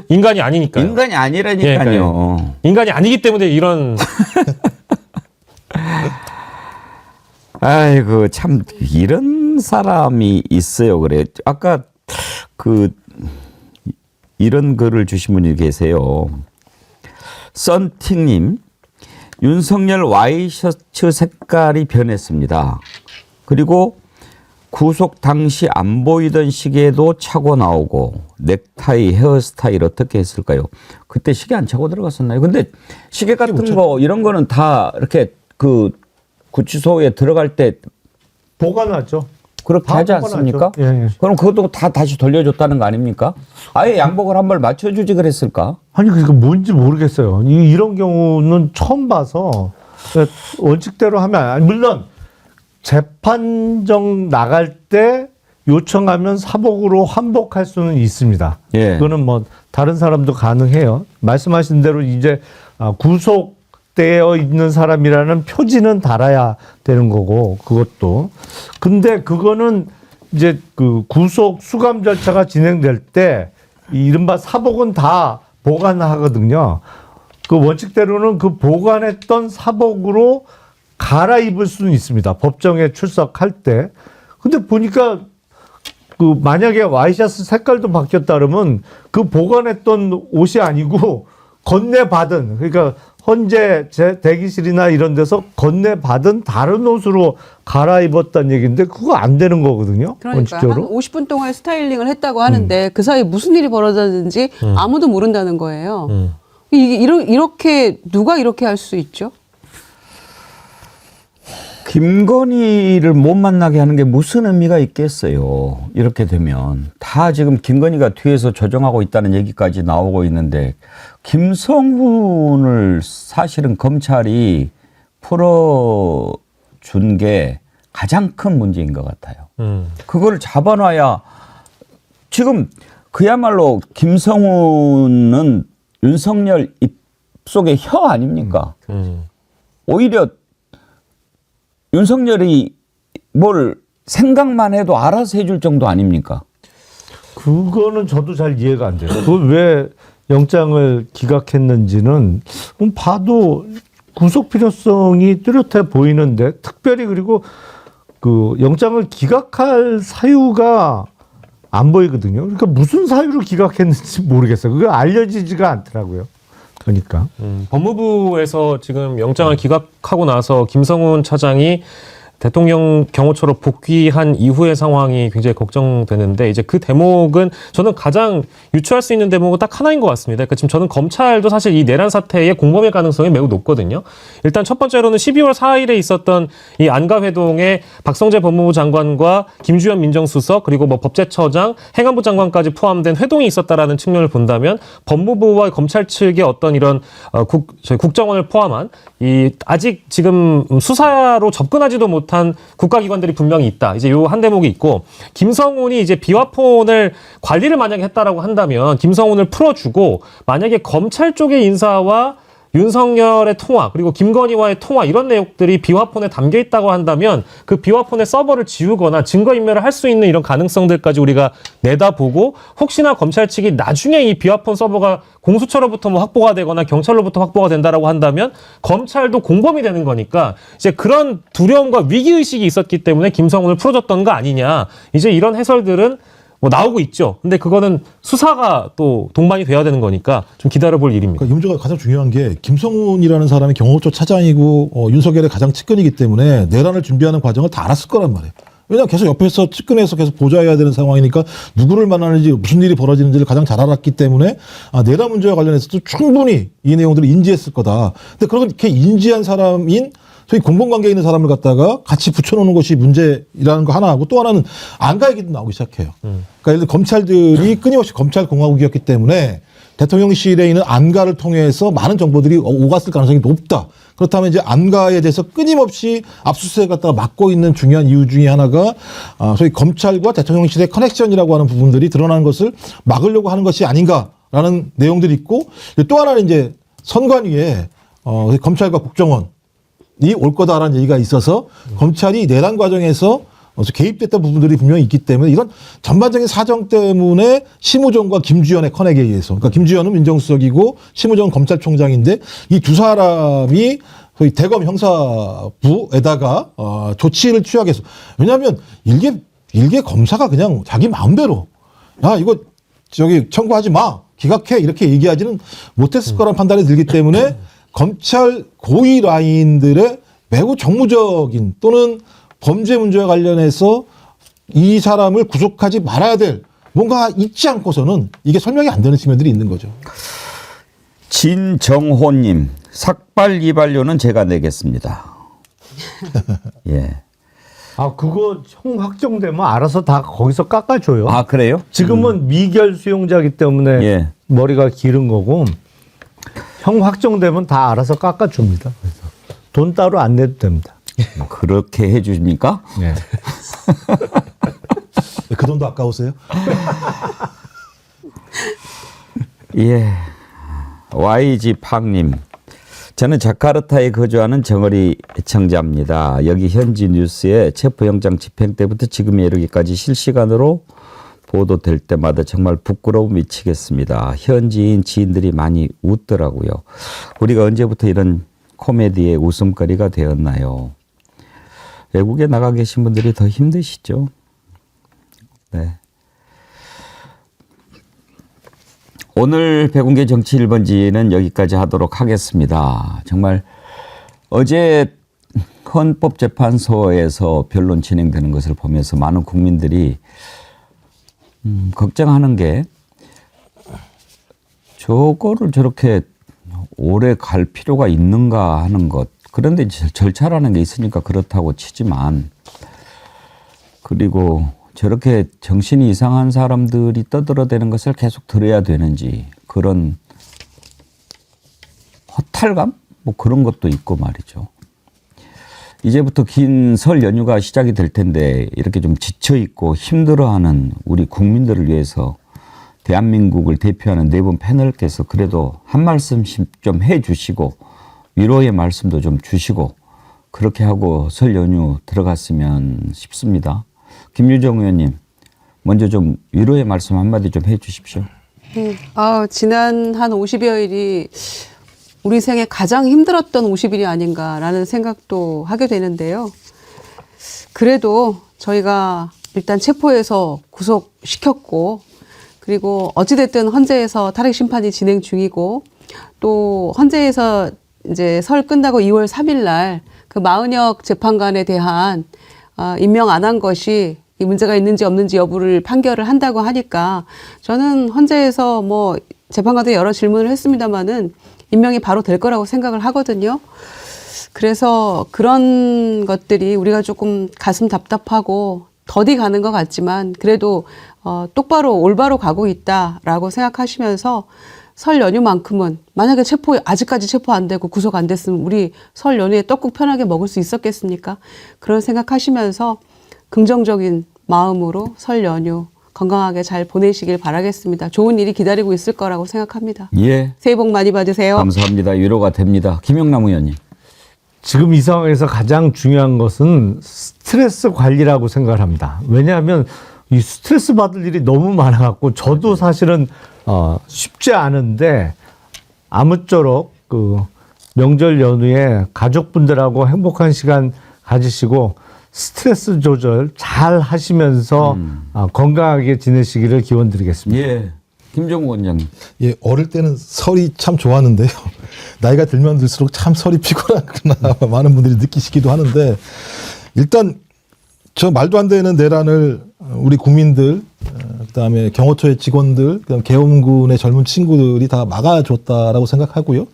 인간이 아니니까요. 인간이 아니라니까요. 인간이 아니기 때문에 이런 아이고 참 이런 사람이 있어요. 그래. 아까 그 이런 글을 주신 분이 계세요. 썬팅님, 윤석열 와이셔츠 색깔이 변했습니다. 그리고 구속 당시 안 보이던 시계도 차고 나오고 넥타이, 헤어스타일 어떻게 했을까요? 그때 시계 안 차고 들어갔었나요? 근데 시계 같은 거 이런 거는 다 이렇게 그 구치소에 들어갈 때 보관하죠. 그렇게 하지 않습니까? 예, 예. 그럼 그것도 다 다시 돌려줬다는 거 아닙니까? 아예 양복을 한 벌 맞춰주지 그랬을까? 아니 그게 뭔지 모르겠어요. 이런 경우는 처음 봐서 원칙대로 하면 물론 재판정 나갈 때 요청하면 사복으로 환복할 수는 있습니다. 예. 그거는 뭐 다른 사람도 가능해요. 말씀하신 대로 이제 구속되어 있는 사람이라는 표지는 달아야 되는 거고 그것도. 근데 그거는 이제 그 구속 수감 절차가 진행될 때 이른바 사복은 다 보관하거든요. 그 원칙대로는 그 보관했던 사복으로 갈아입을 수는 있습니다. 법정에 출석할 때. 근데 보니까 그 만약에 와이셔츠 색깔도 바뀌었다 그러면 그 보관했던 옷이 아니고 건네받은, 그러니까 헌재 대기실이나 이런 데서 건네받은 다른 옷으로 갈아입었다는 얘기인데 그거 안 되는 거거든요. 그러니까 한 원칙적으로. 50분 동안 스타일링을 했다고 하는데 그 사이에 무슨 일이 벌어졌는지 아무도 모른다는 거예요. 이게 이렇게 누가 이렇게 할 수 있죠? 김건희를 못 만나게 하는 게 무슨 의미가 있겠어요. 이렇게 되면 다 지금 김건희가 뒤에서 조정하고 있다는 얘기까지 나오고 있는데 김성훈을 사실은 검찰이 풀어준 게 가장 큰 문제인 것 같아요. 그걸 잡아놔야 지금 그야말로 김성훈은 윤석열 입속의 혀 아닙니까? 오히려 윤석열이 뭘 생각만 해도 알아서 해줄 정도 아닙니까? 그거는 저도 잘 이해가 안 돼요. 그걸 왜 영장을 기각했는지는 봐도 구속 필요성이 뚜렷해 보이는데, 특별히 그리고 그 영장을 기각할 사유가 안 보이거든요. 그러니까 무슨 사유로 기각했는지 모르겠어요. 그게 알려지지가 않더라고요. 그러니까 법무부에서 지금 영장을 기각하고 나서 김성훈 차장이 대통령 경호처로 복귀한 이후의 상황이 굉장히 걱정되는데, 이제 그 대목은 저는 가장 유추할 수 있는 대목은 딱 하나인 것 같습니다. 그러니까 지금 저는 검찰도 사실 이 내란 사태의 공범일 가능성이 매우 높거든요. 일단 첫 번째로는 12월 4일에 있었던 이 안가회동에 박성재 법무부 장관과 김주현 민정수석 그리고 뭐 법제처장, 행안부 장관까지 포함된 회동이 있었다라는 측면을 본다면 법무부와 검찰 측의 어떤 이런 국정원을 포함한 이 아직 지금 수사로 접근하지도 못한 국가기관들이 분명히 있다. 이제 요 한 대목이 있고, 김성훈이 이제 비화폰을 관리를 만약에 했다라고 한다면 김성훈을 풀어주고 만약에 검찰 쪽의 인사와 윤석열의 통화 그리고 김건희와의 통화 이런 내용들이 비화폰에 담겨 있다고 한다면 그 비화폰의 서버를 지우거나 증거인멸을 할 수 있는 이런 가능성들까지 우리가 내다보고, 혹시나 검찰 측이 나중에 이 비화폰 서버가 공수처로부터 뭐 확보가 되거나 경찰로부터 확보가 된다라고 한다면 검찰도 공범이 되는 거니까 이제 그런 두려움과 위기의식이 있었기 때문에 김성훈을 풀어줬던 거 아니냐, 이제 이런 해설들은 뭐 나오고 있죠. 근데 그거는 수사가 또 동반이 돼야 되는 거니까 좀 기다려볼 일입니다. 그러니까 이 문제가 가장 중요한 게 김성훈이라는 사람이 경호처 차장이고 윤석열의 가장 측근이기 때문에 내란을 준비하는 과정을 다 알았을 거란 말이에요. 왜냐하면 계속 옆에서 측근에서 계속 보좌해야 되는 상황이니까 누구를 만나는지 무슨 일이 벌어지는지를 가장 잘 알았기 때문에 내란 문제와 관련해서도 충분히 이 내용들을 인지했을 거다. 근데 그렇게 인지한 사람인 소위 공범관계에 있는 사람을 갖다가 같이 붙여놓는 것이 문제라는 거 하나 하고, 또 하나는 안가 얘기도 나오기 시작해요. 그러니까 예를 들어 검찰들이 끊임없이 검찰공화국이었기 때문에 대통령실에 있는 안가를 통해서 많은 정보들이 오갔을 가능성이 높다. 그렇다면 이제 안가에 대해서 끊임없이 압수수색 갖다가 막고 있는 중요한 이유 중에 하나가 소위 검찰과 대통령실의 커넥션이라고 하는 부분들이 드러나는 것을 막으려고 하는 것이 아닌가라는 내용들이 있고, 또 하나는 이제 선관위에 검찰과 국정원 이 올 거다라는 얘기가 있어서 검찰이 내란 과정에서 개입됐던 부분들이 분명히 있기 때문에 이런 전반적인 사정 때문에 심우정과 김주현의 커넥에 의해서, 그러니까 김주현은 민정수석이고 심우정은 검찰총장인데 이 두 사람이 거의 대검 형사부에다가 조치를 취하겠어. 왜냐하면 일개 검사가 그냥 자기 마음대로 야 이거 저기 청구하지 마, 기각해 이렇게 얘기하지는 못했을 거라는 판단이 들기 때문에 검찰 고위 라인들의 매우 정무적인 또는 범죄 문제와 관련해서 이 사람을 구속하지 말아야 될 뭔가 있지 않고서는 이게 설명이 안 되는 측면들이 있는 거죠. 진정호님, 삭발 이발료는 제가 내겠습니다. 예. 그거 형 확정되면 알아서 다 거기서 깎아줘요. 아, 그래요? 지금은 미결 수용자이기 때문에 예. 머리가 기른 거고, 형 확정되면 다 알아서 깎아줍니다. 그래서 돈 따로 안 내도 됩니다. 그렇게 해주십니까? 네. 그 돈도 아까우세요? 예. YG 팡님. 저는 자카르타에 거주하는 정어리 애청자입니다. 여기 현지 뉴스에 체포영장 집행 때부터 지금에 이르기까지 실시간으로 보도될 때마다 정말 부끄러움 미치겠습니다. 현지인 지인들이 많이 웃더라고요. 우리가 언제부터 이런 코미디의 웃음거리가 되었나요? 외국에 나가 계신 분들이 더 힘드시죠? 네. 오늘 백운계 정치 1번지는 여기까지 하도록 하겠습니다. 정말 어제 헌법재판소에서 변론 진행되는 것을 보면서 많은 국민들이 걱정하는 게 저거를 저렇게 오래 갈 필요가 있는가 하는 것. 그런데 절차라는 게 있으니까 그렇다고 치지만 그리고 저렇게 정신이 이상한 사람들이 떠들어대는 것을 계속 들어야 되는지 그런 허탈감? 뭐 그런 것도 있고 말이죠. 이제부터 긴 설 연휴가 시작이 될 텐데 이렇게 좀 지쳐있고 힘들어하는 우리 국민들을 위해서 대한민국을 대표하는 네 분 패널께서 그래도 한 말씀씩 좀 해주시고 위로의 말씀도 좀 주시고 그렇게 하고 설 연휴 들어갔으면 싶습니다. 김유정 의원님 먼저 좀 위로의 말씀 한마디 좀 해주십시오. 지난 한 50여일이 우리 생에 가장 힘들었던 50일이 아닌가라는 생각도 하게 되는데요. 그래도 저희가 일단 체포해서 구속시켰고 그리고 어찌됐든 헌재에서 탄핵 심판이 진행 중이고 또 헌재에서 이제 설 끝나고 2월 3일 날 그 마은혁 재판관에 대한 임명 안 한 것이 이 문제가 있는지 없는지 여부를 판결을 한다고 하니까 저는 헌재에서 뭐 재판관도 여러 질문을 했습니다마는 임명이 바로 될 거라고 생각을 하거든요. 그래서 그런 것들이 우리가 조금 가슴 답답하고 더디 가는 것 같지만 그래도 똑바로 올바로 가고 있다라고 생각하시면서 설 연휴만큼은 만약에 아직까지 체포 안 되고 구속 안 됐으면 우리 설 연휴에 떡국 편하게 먹을 수 있었겠습니까? 그런 생각하시면서 긍정적인 마음으로 설 연휴 건강하게 잘 보내시길 바라겠습니다. 좋은 일이 기다리고 있을 거라고 생각합니다. 예. 새해 복 많이 받으세요. 감사합니다. 위로가 됩니다. 김영남 의원님. 지금 이 상황에서 가장 중요한 것은 스트레스 관리라고 생각을 합니다. 왜냐하면 이 스트레스 받을 일이 너무 많아갖고 저도 사실은 쉽지 않은데 아무쪼록 그 명절 연휴에 가족분들하고 행복한 시간 가지시고 스트레스 조절 잘 하시면서 건강하게 지내시기를 기원드리겠습니다. 예. 김종우 원장님. 예, 어릴 때는 설이 참 좋았는데요. 나이가 들면 들수록 참 설이 피곤하구나 많은 분들이 느끼시기도 하는데 일단 저 말도 안 되는 내란을 우리 국민들 그다음에 경호처의 직원들 그다음 계엄군의 젊은 친구들이 다 막아줬다라고 생각하고요.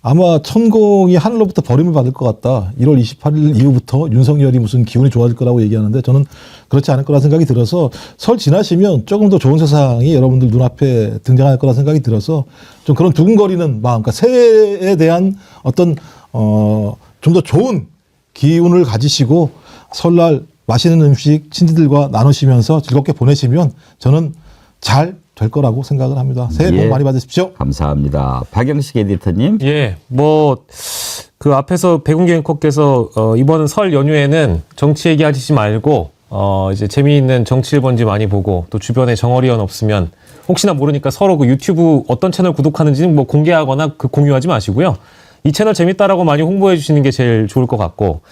아마 천공이 하늘로부터 버림을 받을 것 같다. 1월 28일 이후부터 윤석열이 무슨 기운이 좋아질 거라고 얘기하는데 저는 그렇지 않을 거라 생각이 들어서 설 지나시면 조금 더 좋은 세상이 여러분들 눈앞에 등장할 거라 생각이 들어서 좀 그런 두근거리는 마음, 그러니까 새해에 대한 어떤 좀 더 좋은 기운을 가지시고 설날 맛있는 음식 친지들과 나누시면서 즐겁게 보내시면 저는 잘 될 거라고 생각을 합니다. 새해 복 많이 받으십시오. 감사합니다. 박영식 에디터님. 예, 그 앞에서 백운계 앵커께서 이번 설 연휴에는 정치 얘기하시지 말고 이제 재미있는 정치 1번지 많이 보고 또 주변에 정어리언 없으면 혹시나 모르니까 서로 그 유튜브 어떤 채널 구독하는지는 뭐 공개하거나 그 공유하지 마시고요. 이 채널 재밌다라고 많이 홍보해 주시는 게 제일 좋을 것 같고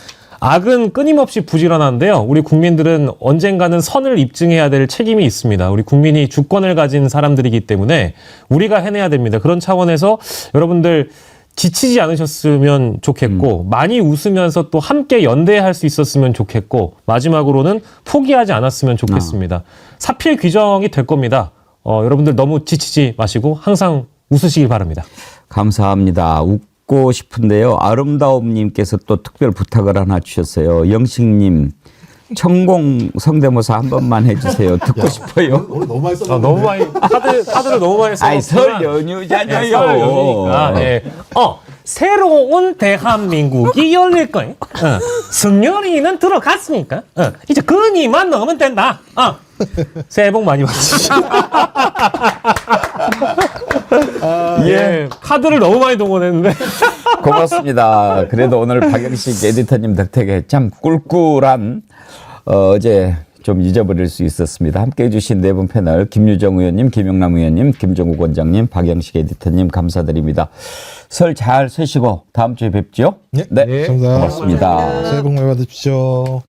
악은 끊임없이 부지런한데요. 우리 국민들은 언젠가는 선을 입증해야 될 책임이 있습니다. 우리 국민이 주권을 가진 사람들이기 때문에 우리가 해내야 됩니다. 그런 차원에서 여러분들 지치지 않으셨으면 좋겠고 많이 웃으면서 또 함께 연대할 수 있었으면 좋겠고 마지막으로는 포기하지 않았으면 좋겠습니다. 사필 규정이 될 겁니다. 여러분들 너무 지치지 마시고 항상 웃으시길 바랍니다. 감사합니다. 웃고 싶은데요. 아름다움님께서 또 특별 부탁을 하나 주셨어요. 영식님, 천공 성대모사 한 번만 해주세요. 듣고 싶어요. 오늘 너무 많이 썼는데. 너무 많이 카드를 너무 많이 써서. 설 연휴잖아요. 설 연휴니까. 예. 새로운 대한민국이 열릴 거예요. 승열이는 들어갔으니까. 이제 근이만 넣으면 된다. 새해 복 많이 받으십시오. 예, 카드를 너무 많이 동원했는데. 고맙습니다. 그래도 오늘 박영식 에디터님 덕택에 참 꿀꿀한 어제 좀 잊어버릴 수 있었습니다. 함께해 주신 네 분 패널 김유정 의원님, 김영남 의원님, 김종국 원장님, 박영식 에디터님 감사드립니다. 설 잘 쉬시고 다음 주에 뵙죠. 네, 네, 감사합니다. 고맙습니다. 새해 복 많이 받으십시오.